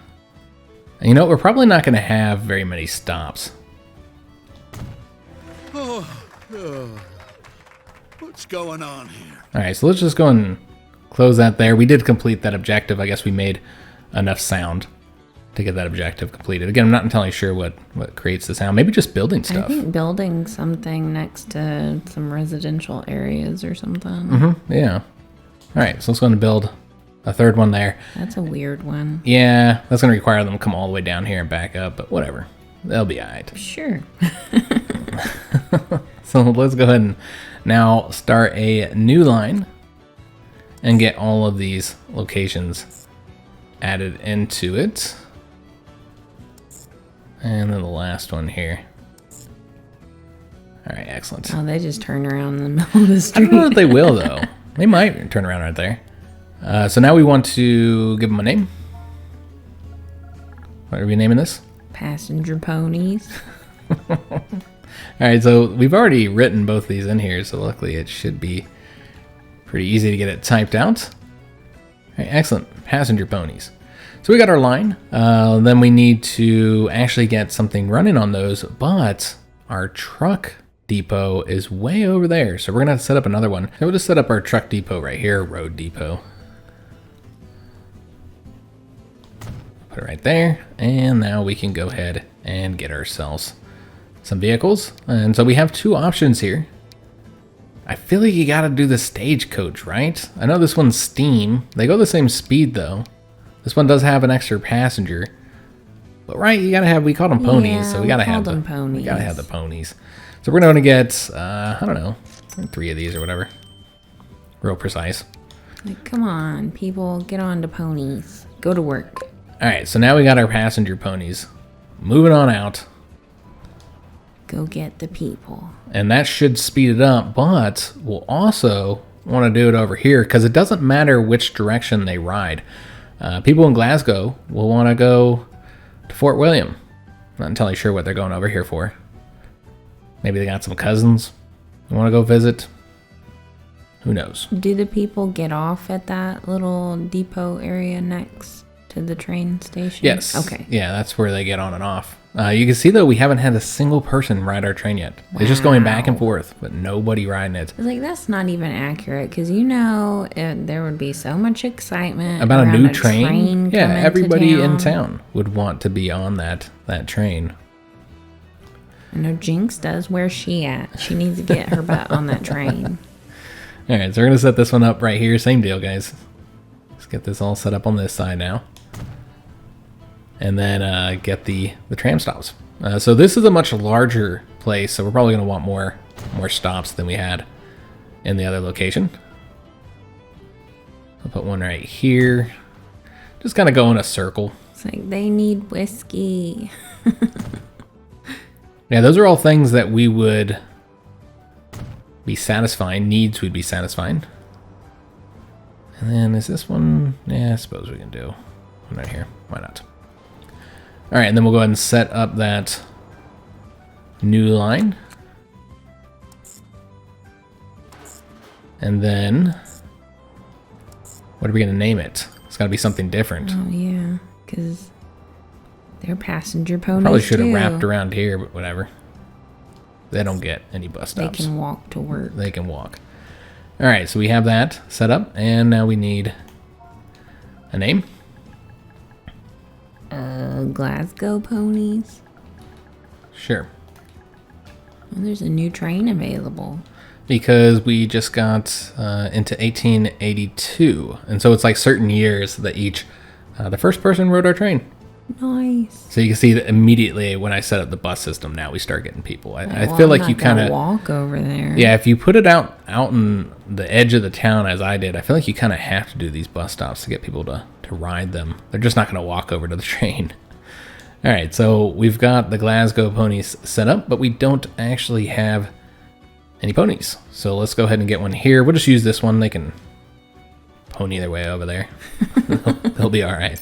And you know, we're probably not going to have very many stops. What's going on here? All right, so let's just go and close that there. We did complete that objective. I guess we made enough sound to get that objective completed. Again, I'm not entirely sure what creates the sound. Maybe just building stuff. I think building something next to some residential areas or something. Mm-hmm, yeah. All right, so let's go and build a third one there. That's a weird one. Yeah, that's going to require them to come all the way down here and back up, but whatever. They'll be all right. Sure. So let's go ahead and now start a new line and get all of these locations added into it. And then the last one here. All right, excellent. Oh, they just turn around in the middle of the I street. don't know if they will, though. They might turn around right there. So now we want to give them a name. What are we naming this? Passenger ponies. All right, so we've already written both these in here, so luckily it should be pretty easy to get it typed out. All right, excellent. Passenger ponies. So we got our line. Then we need to actually get something running on those, but our truck depot is way over there. So we're going to have to set up another one. So we'll just set up our truck depot right here, road depot. Put it right there. And now we can go ahead and get ourselves some vehicles. And so we have two options here. I feel like you got to do the stagecoach, right? I know this one's steam. They go the same speed though. This one does have an extra passenger. But right, you got to have, we call them ponies, so we got to have the ponies. We got to have the ponies. So we're going to get, I don't know, 3 of these or whatever. Real precise. Like, come on, people, get on to ponies. Go to work. All right, so now we got our passenger ponies. Moving on out. Go get the people. And that should speed it up, but we'll also want to do it over here because it doesn't matter which direction they ride. People in Glasgow will want to go to Fort William. Not entirely sure what they're going over here for. Maybe they got some cousins they want to go visit. Who knows? Do the people get off at that little depot area next to the train station? Yes. Okay. Yeah, that's where they get on and off. You can see, though, we haven't had a single person ride our train yet. Wow. It's just going back and forth, but nobody riding it. I was like, that's not even accurate, because there would be so much excitement about a new train. Yeah, everybody in town would want to be on that train. I know Jinx does. Where's she at? She needs to get her butt on that train. All right, so we're going to set this one up right here. Same deal, guys. Let's get this all set up on this side now. And then get the tram stops. So this is a much larger place, so we're probably going to want more stops than we had in the other location. I'll put one right here. Just kind of go in a circle. It's like, they need whiskey. Yeah, those are all things that we would be satisfying, needs would be satisfying. And then is this one? Yeah, I suppose we can do one right here. Why not? All right, and then we'll go ahead and set up that new line. And then, what are we going to name it? It's got to be something different. Oh, yeah, because they're passenger ponies, probably should have wrapped around here, but whatever. They don't get any bus stops. They can walk to work. They can walk. All right, so we have that set up, and now we need a name. Glasgow ponies. Sure. Oh, there's a new train available. Because we just got into 1882, and so it's like certain years that each the first person rode our train. Nice. So you can see that immediately when I set up the bus system, now we start getting people. I Well, feel I'm like not you kind gonna of walk over there. yeah. If you put it out in the edge of the town as I did, I feel like you kind of have to do these bus stops to get people to ride them. They're just not going to walk over to the train. All right, so we've got the Glasgow ponies set up, but we don't actually have any ponies. So let's go ahead and get one here. We'll just use this one. They can pony their way over there. They'll be all right.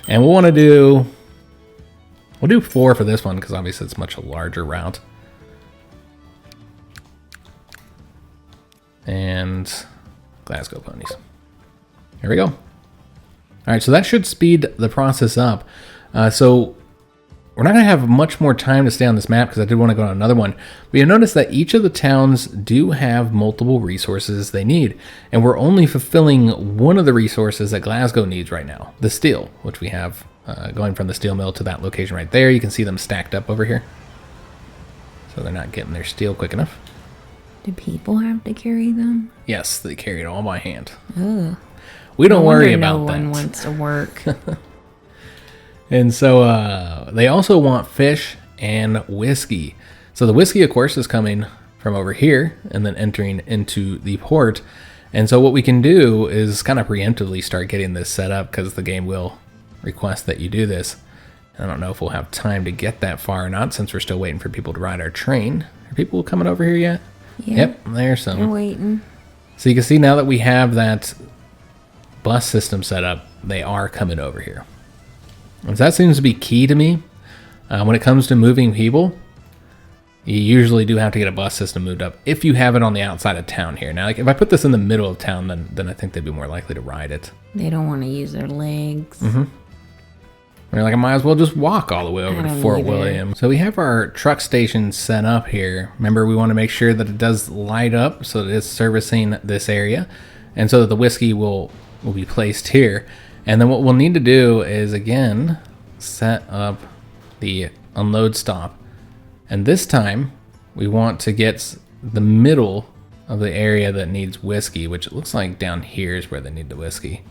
And we'll do 4 for this one because obviously it's much a larger route. And Glasgow ponies. Here we go. All right, so that should speed the process up. So we're not going to have much more time to stay on this map because I did want to go on another one. But you'll notice that each of the towns do have multiple resources they need. And we're only fulfilling one of the resources that Glasgow needs right now, the steel, which we have going from the steel mill to that location right there. You can see them stacked up over here. So they're not getting their steel quick enough. Do people have to carry them? Yes, they carry it all by hand. Ugh. We don't worry about no that. No one wants to work. And so they also want fish and whiskey. So the whiskey, of course, is coming from over here and then entering into the port. And so what we can do is kind of preemptively start getting this set up because the game will request that you do this. I don't know if we'll have time to get that far or not since we're still waiting for people to ride our train. Are people coming over here yet? Yeah. Yep, there's some. They're waiting. So you can see now that we have that bus system set up, they are coming over here. And so that seems to be key to me. When it comes to moving people, you usually do have to get a bus system moved up if you have it on the outside of town here. Now, like if I put this in the middle of town, then I think they'd be more likely to ride it. They don't want to use their legs. Mm-hmm. They're like, I might as well just walk all the way over to Fort William. So we have our truck station set up here. Remember, we want to make sure that it does light up so that it's servicing this area. And so that the whiskey will be placed here. And then what we'll need to do is, again, set up the unload stop. And this time, we want to get the middle of the area that needs whiskey, which it looks like down here is where they need the whiskey.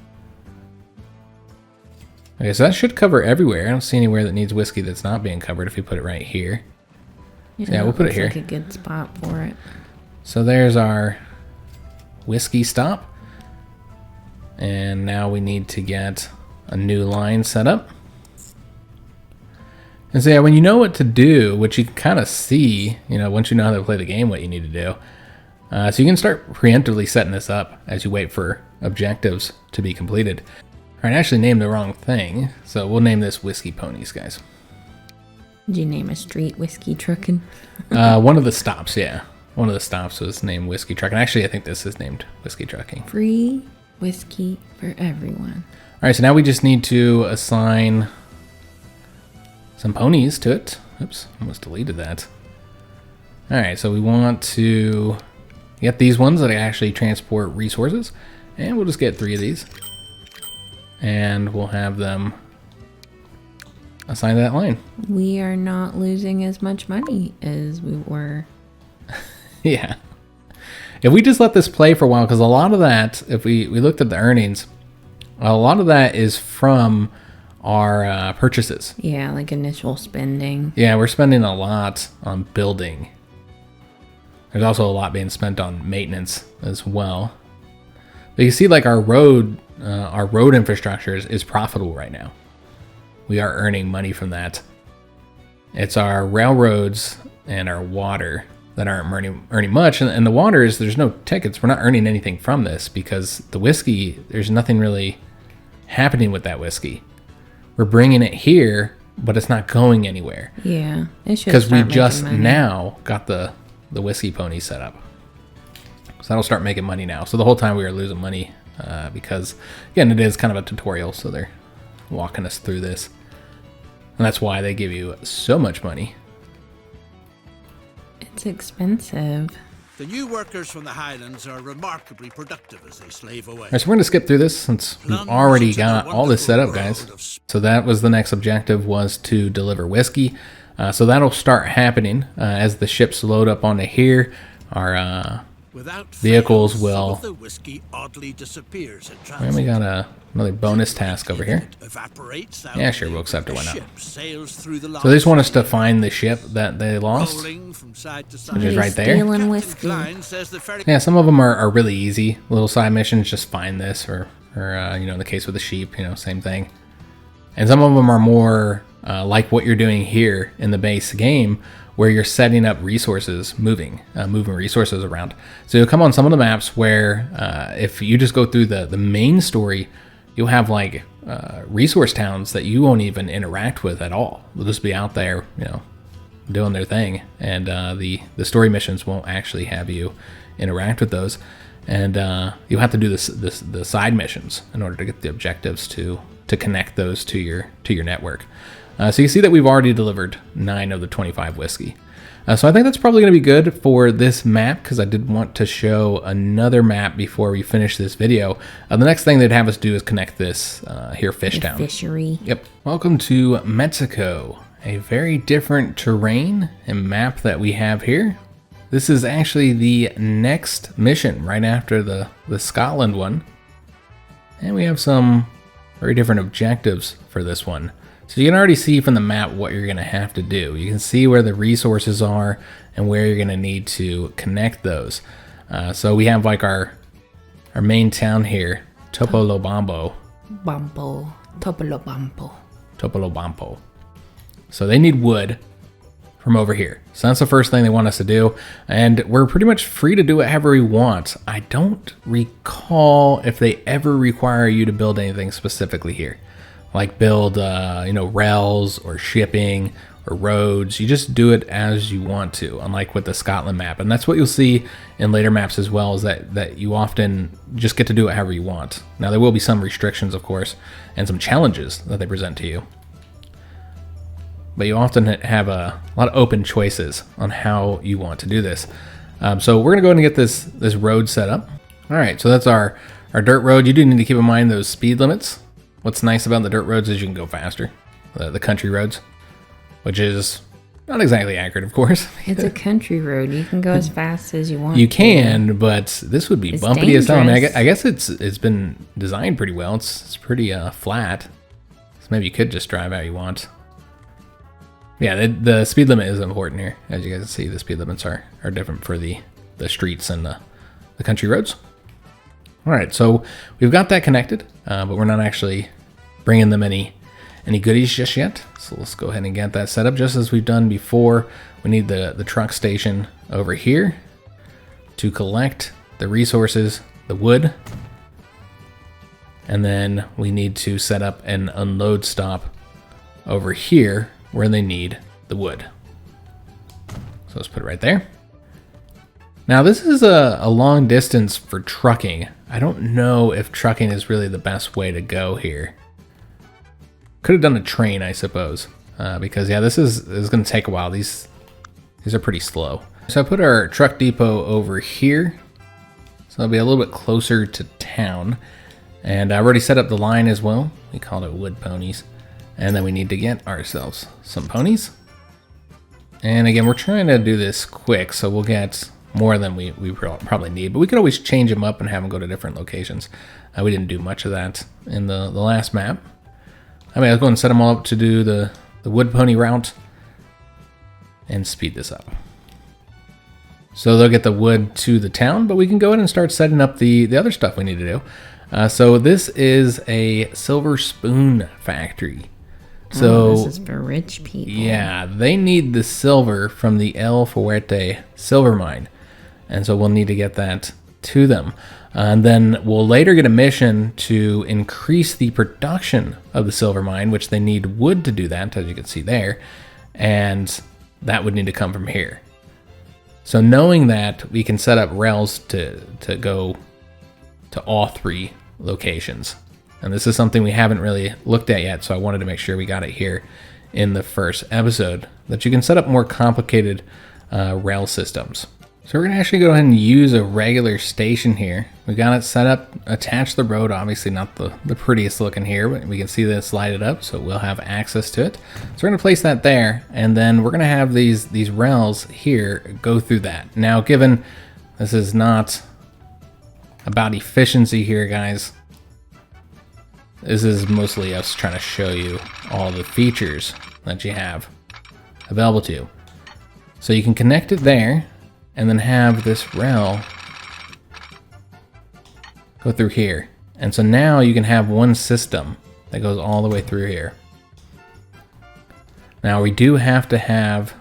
Okay, so that should cover everywhere. I don't see anywhere that needs whiskey that's not being covered if we put it right here. Yeah, we'll put it here. Looks like a good spot for it. So there's our whiskey stop. And now we need to get a new line set up. And so yeah, when you know what to do, which you can kind of see, once you know how to play the game, what you need to do. So you can start preemptively setting this up as you wait for objectives to be completed. All right, I actually named the wrong thing. So we'll name this Whiskey Ponies, guys. Did you name a street whiskey trucking? One of the stops, yeah. One of the stops was named Whiskey Truck. And actually, I think this is named Whiskey Trucking. Free whiskey for everyone. All right, so now we just need to assign some ponies to it. Oops, almost deleted that. All right, so we want to get these ones that actually transport resources. And we'll just get 3 of these. And we'll have them assigned to that line. We are not losing as much money as we were. Yeah. If we just let this play for a while, because a lot of that, if we looked at the earnings, a lot of that is from our purchases. Yeah, like initial spending. Yeah, we're spending a lot on building. There's also a lot being spent on maintenance as well. But you see, like our road infrastructure is profitable right now. We are earning money from that. It's our railroads and our water that aren't earning much. And the water is, there's no tickets. We're not earning anything from this because the whiskey, there's nothing really happening with that whiskey. We're bringing it here, but it's not going anywhere. Yeah, it should. Because we just now got the whiskey pony set up. So that'll start making money now. So the whole time we were losing money because, again, it is kind of a tutorial. So they're walking us through this. And that's why they give you so much money. It's expensive. The new workers from the Highlands are remarkably productive as they slave away. All right, so we're going to skip through this since we've already got all this set up, guys. So that was the next objective, was to deliver whiskey. So that'll start happening as the ships load up onto here. Our vehicles will... The whiskey oddly disappears in transit. And we got another bonus task over here. Yeah, sure, we'll accept it, why not? So they just want us to find the ship that they lost, which is right there. Yeah, some of them are really easy. Little side missions, just find this, or you know, in the case with the sheep, you know, same thing. And some of them are more like what you're doing here in the base game, where you're setting up resources, moving resources around. So you'll come on some of the maps where if you just go through the main story, you'll have like resource towns that you won't even interact with at all. They'll just be out there, you know, doing their thing, and the story missions won't actually have you interact with those. And you'll have to do the side missions in order to get the objectives to connect those to your network. So you see that we've already delivered 9 of the 25 whiskey. So I think that's probably going to be good for this map, because I did want to show another map before we finish this video. The next thing they'd have us do is connect this here fish town. Fishery. Yep. Welcome to Mexico, a very different terrain and map that we have here. This is actually the next mission right after the Scotland one. And we have some very different objectives for this one. So you can already see from the map what you're going to have to do. You can see where the resources are and where you're going to need to connect those. So we have like our main town here, Topolobampo. Topolobampo. So they need wood from over here. So that's the first thing they want us to do. And we're pretty much free to do whatever we want. I don't recall if they ever require you to build anything specifically here. Like build, you know, rails or shipping or roads. You just do it as you want to, unlike with the Scotland map. And that's what you'll see in later maps as well, is that you often just get to do it however you want. Now, there will be some restrictions, of course, and some challenges that they present to you. But you often have a lot of open choices on how you want to do this. So we're going to go ahead and get this road set up. All right, so that's our dirt road. You do need to keep in mind those speed limits. What's nice about the dirt roads is you can go faster, the country roads, which is not exactly accurate, of course. It's a country road. You can go as fast as you want. You can, but this would be bumpy as hell. I mean, I guess it's been designed pretty well. It's pretty flat, so maybe you could just drive how you want. Yeah, the speed limit is important here. As you guys can see, the speed limits are different for the streets and the country roads. All right, so we've got that connected, but we're not actually bringing them any goodies just yet. So let's go ahead and get that set up just as we've done before. We need the truck station over here to collect the resources, the wood, and then we need to set up an unload stop over here where they need the wood. So let's put it right there. Now this is a long distance for trucking. I don't know if trucking is really the best way to go here. Could have done a train, I suppose, because yeah, this is going to take a while. These are pretty slow. So I put our truck depot over here, so it'll be a little bit closer to town. And I've already set up the line as well. We called it wood ponies. And then we need to get ourselves some ponies. And again, we're trying to do this quick, so we'll get more than we probably need, but we could always change them up and have them go to different locations. We didn't do much of that in the last map. I mean, I'll go and set them all up to do the wood pony route and speed this up. So they'll get the wood to the town, but we can go ahead and start setting up the other stuff we need to do. So this is a silver spoon factory. So this is for rich people. Yeah, they need the silver from the El Fuerte silver mine. And so we'll need to get that to them. And then we'll later get a mission to increase the production of the silver mine, which they need wood to do that, as you can see there. And that would need to come from here. So knowing that, we can set up rails to go to all 3 locations. And this is something we haven't really looked at yet, so I wanted to make sure we got it here in the first episode, that you can set up more complicated rail systems. So we're going to actually go ahead and use a regular station here. We got it set up, attached to the road, obviously not the prettiest looking here, but we can see that it's lighted up, so we'll have access to it. So we're going to place that there, and then we're going to have these rails here go through that. Now, given this is not about efficiency here, guys, this is mostly us trying to show you all the features that you have available to you. So you can connect it there, and then have this rail go through here. And so now you can have one system that goes all the way through here. Now we do have to have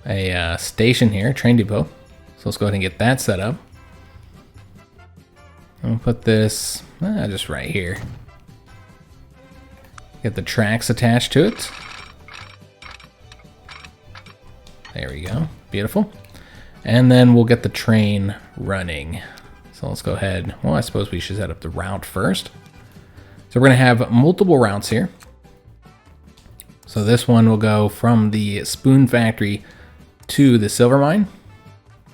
a station here, train depot. So let's go ahead and get that set up. I'll put this just right here. Get the tracks attached to it. There we go, beautiful. And then we'll get the train running. So let's go ahead, well, I suppose we should set up the route first. So we're gonna have multiple routes here. So this one will go from the spoon factory to the silver mine,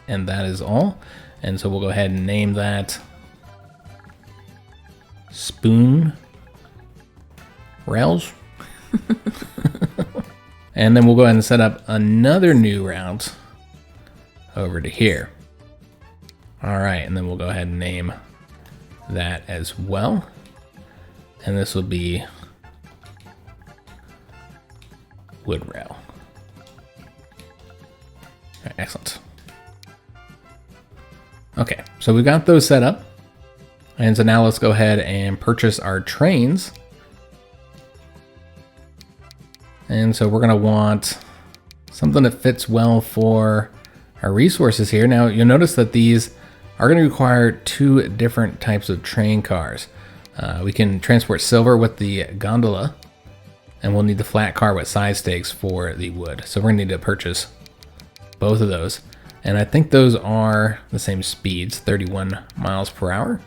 and that is all. And so we'll go ahead and name that Spoon Rails. And then we'll go ahead and set up another new route over to here. All right, and then we'll go ahead and name that as well. And this will be wood rail. All right, excellent. Okay, so we've got those set up. And so now let's go ahead and purchase our trains. And so we're gonna want something that fits well for our resources here. Now you'll notice that these are gonna require two different types of train cars. We can transport silver with the gondola, and we'll need the flat car with side stakes for the wood. So we're gonna need to purchase both of those. And I think those are the same speeds, 31 miles per hour.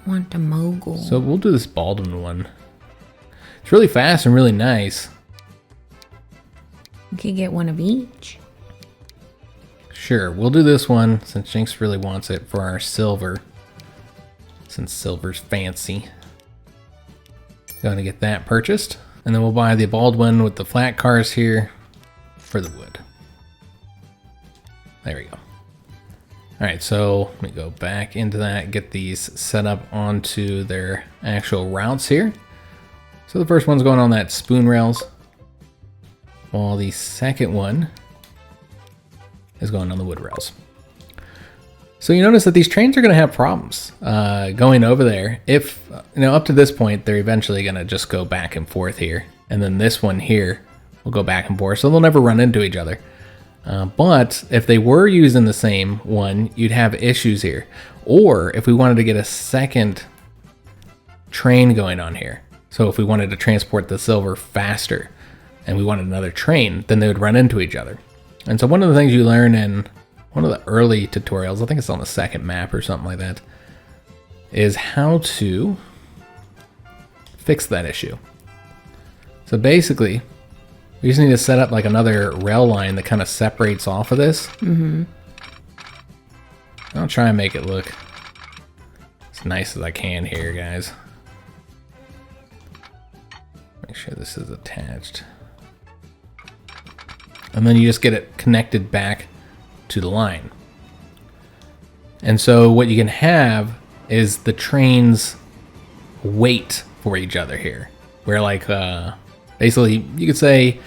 Want a mogul. So we'll do this Baldwin one. It's really fast and really nice. You could get one of each. Sure, we'll do this one since Jinx really wants it for our silver. Since silver's fancy. Going to get that purchased. And then we'll buy the Baldwin with the flat cars here for the wood. There we go. All right, so let me go back into that, get these set up onto their actual routes here. So the first one's going on that spoon rails, while the second one is going on the wood rails. So you notice that these trains are going to have problems going over there. If, up to this point, they're eventually going to just go back and forth here. And then this one here will go back and forth, so they'll never run into each other. But if they were using the same one, you'd have issues here. Or if we wanted to get a second train going on here. So if we wanted to transport the silver faster and we wanted another train, then they would run into each other. And so one of the things you learn in one of the early tutorials, I think it's on the second map or something like that, is how to fix that issue. So basically, we just need to set up like another rail line that kind of separates off of this. Mm-hmm. I'll try and make it look as nice as I can here, guys. Make sure this is attached. And then you just get it connected back to the line. And so what you can have is the trains wait for each other here. Where like, basically you could say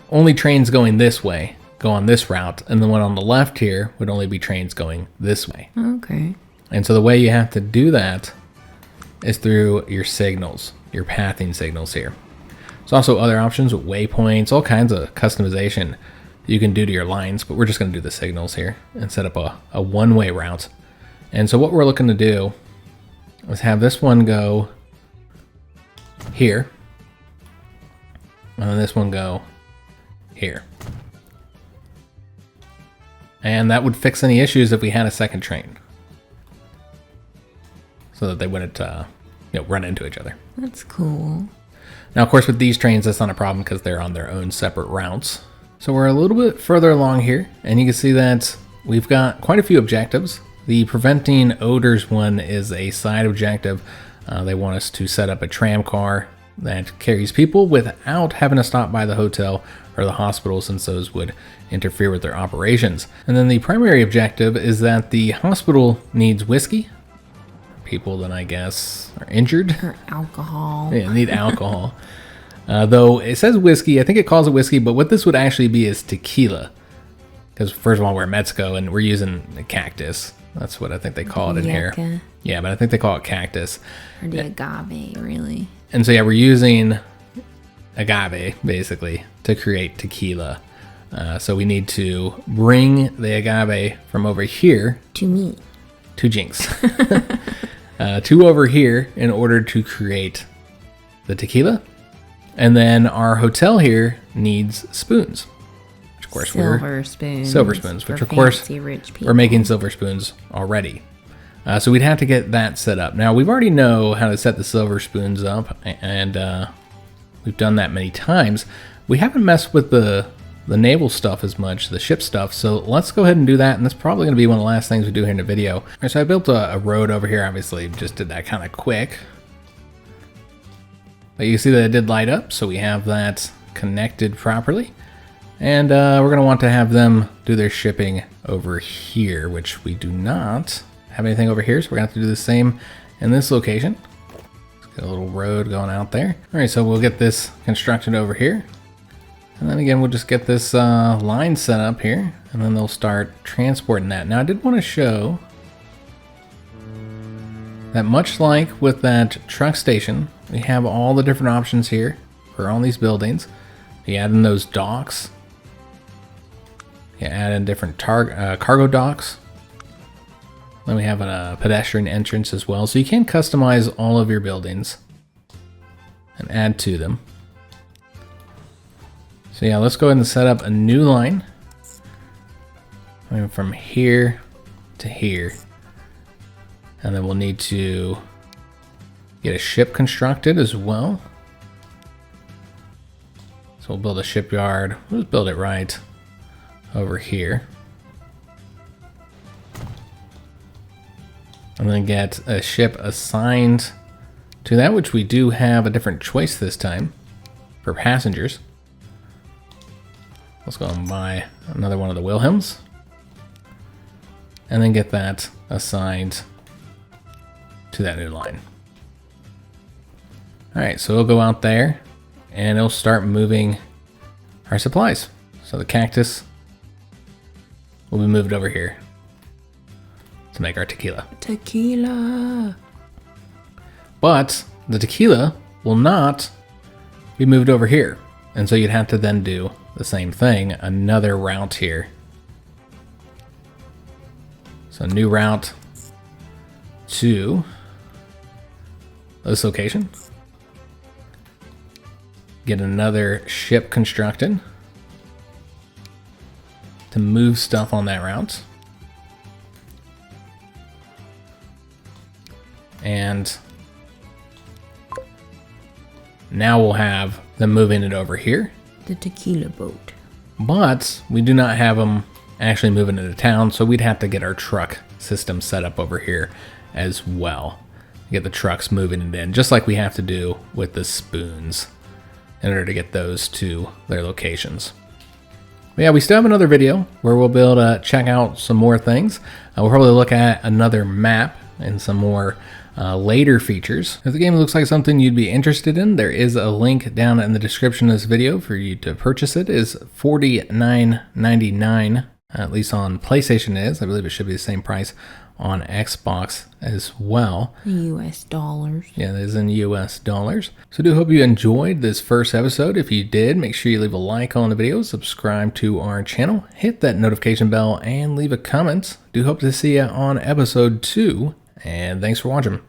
only trains going this way go on this route, and the one on the left here would only be trains going this way. Okay. And so the way you have to do that is through your signals, your pathing signals here. There's also other options with waypoints, all kinds of customization you can do to your lines, but we're just going to do the signals here and set up a one-way route. And so what we're looking to do is have this one go here, and then this one go here. And that would fix any issues if we had a second train, so that they wouldn't run into each other. That's cool. Now, of course, with these trains, that's not a problem because they're on their own separate routes. So we're a little bit further along here, and you can see that we've got quite a few objectives. The preventing odors one is a side objective. They want us to set up a tram car that carries people without having to stop by the hotel or the hospital, since those would interfere with their operations. And then the primary objective is that the hospital needs whiskey. People that I guess are injured. Or alcohol. Yeah, need alcohol. Though it says whiskey, I think it calls it whiskey, but what this would actually be is tequila. Because first of all, we're in Mexico and we're using a cactus. That's what I think they call it in here. Yeah, but I think they call it cactus. Or the agave, really. And so yeah, we're using agave, basically, to create tequila. So we need to bring the agave from over here. To me. To Jinx. To over here in order to create the tequila. And then our hotel here needs spoons. Which of course Silver spoons. Silver spoons, which of course rich people. we're making silver spoons already. So we'd have to get that set up. Now we already know how to set the silver spoons up, and we've done that many times. We haven't messed with the naval stuff as much, the ship stuff, so let's go ahead and do that, and that's probably going to be one of the last things we do here in the video. All right, so I built a road over here, obviously just did that kind of quick. But you can see that it did light up, so we have that connected properly. And we're going to want to have them do their shipping over here, which we do not have anything over here, so we're going to have to do the same in this location. Let's get a little road going out there. All right, so we'll get this constructed over here. And then again, we'll just get this line set up here, and then they'll start transporting that. Now, I did want to show that much like with that truck station, we have all the different options here for all these buildings. You add in those docks. You add in different cargo docks. Then we have a pedestrian entrance as well. So you can customize all of your buildings and add to them. So yeah, let's go ahead and set up a new line. From here to here. And then we'll need to get a ship constructed as well. So we'll build a shipyard. We'll just build it right over here. And then get a ship assigned to that, which we do have a different choice this time for passengers. Let's go and buy another one of the Wilhelms. And then get that assigned to that new line. Alright, so we'll go out there and it'll start moving our supplies. So the cactus will be moved over here to make our tequila. Tequila! But the tequila will not be moved over here. And so you'd have to then do the same thing, another route here. So new route to this location. Get another ship constructed to move stuff on that route. And now we'll have them moving it over here. The tequila boat. But we do not have them actually moving into town, so we'd have to get our truck system set up over here as well. Get the trucks moving it in, just like we have to do with the spoons in order to get those to their locations. But yeah, we still have another video where we'll be able to check out some more things. We'll probably look at another map and some more later features. If the game looks like something you'd be interested in, there is a link down in the description of this video for you to purchase it. It is $49.99, at least on PlayStation it is. I believe it should be the same price on Xbox as well. US dollars. Yeah, it is in US dollars. So I do hope you enjoyed this first episode. If you did, make sure you leave a like on the video, subscribe to our channel, hit that notification bell, and leave a comment. Do hope to see you on episode 2, and thanks for watching.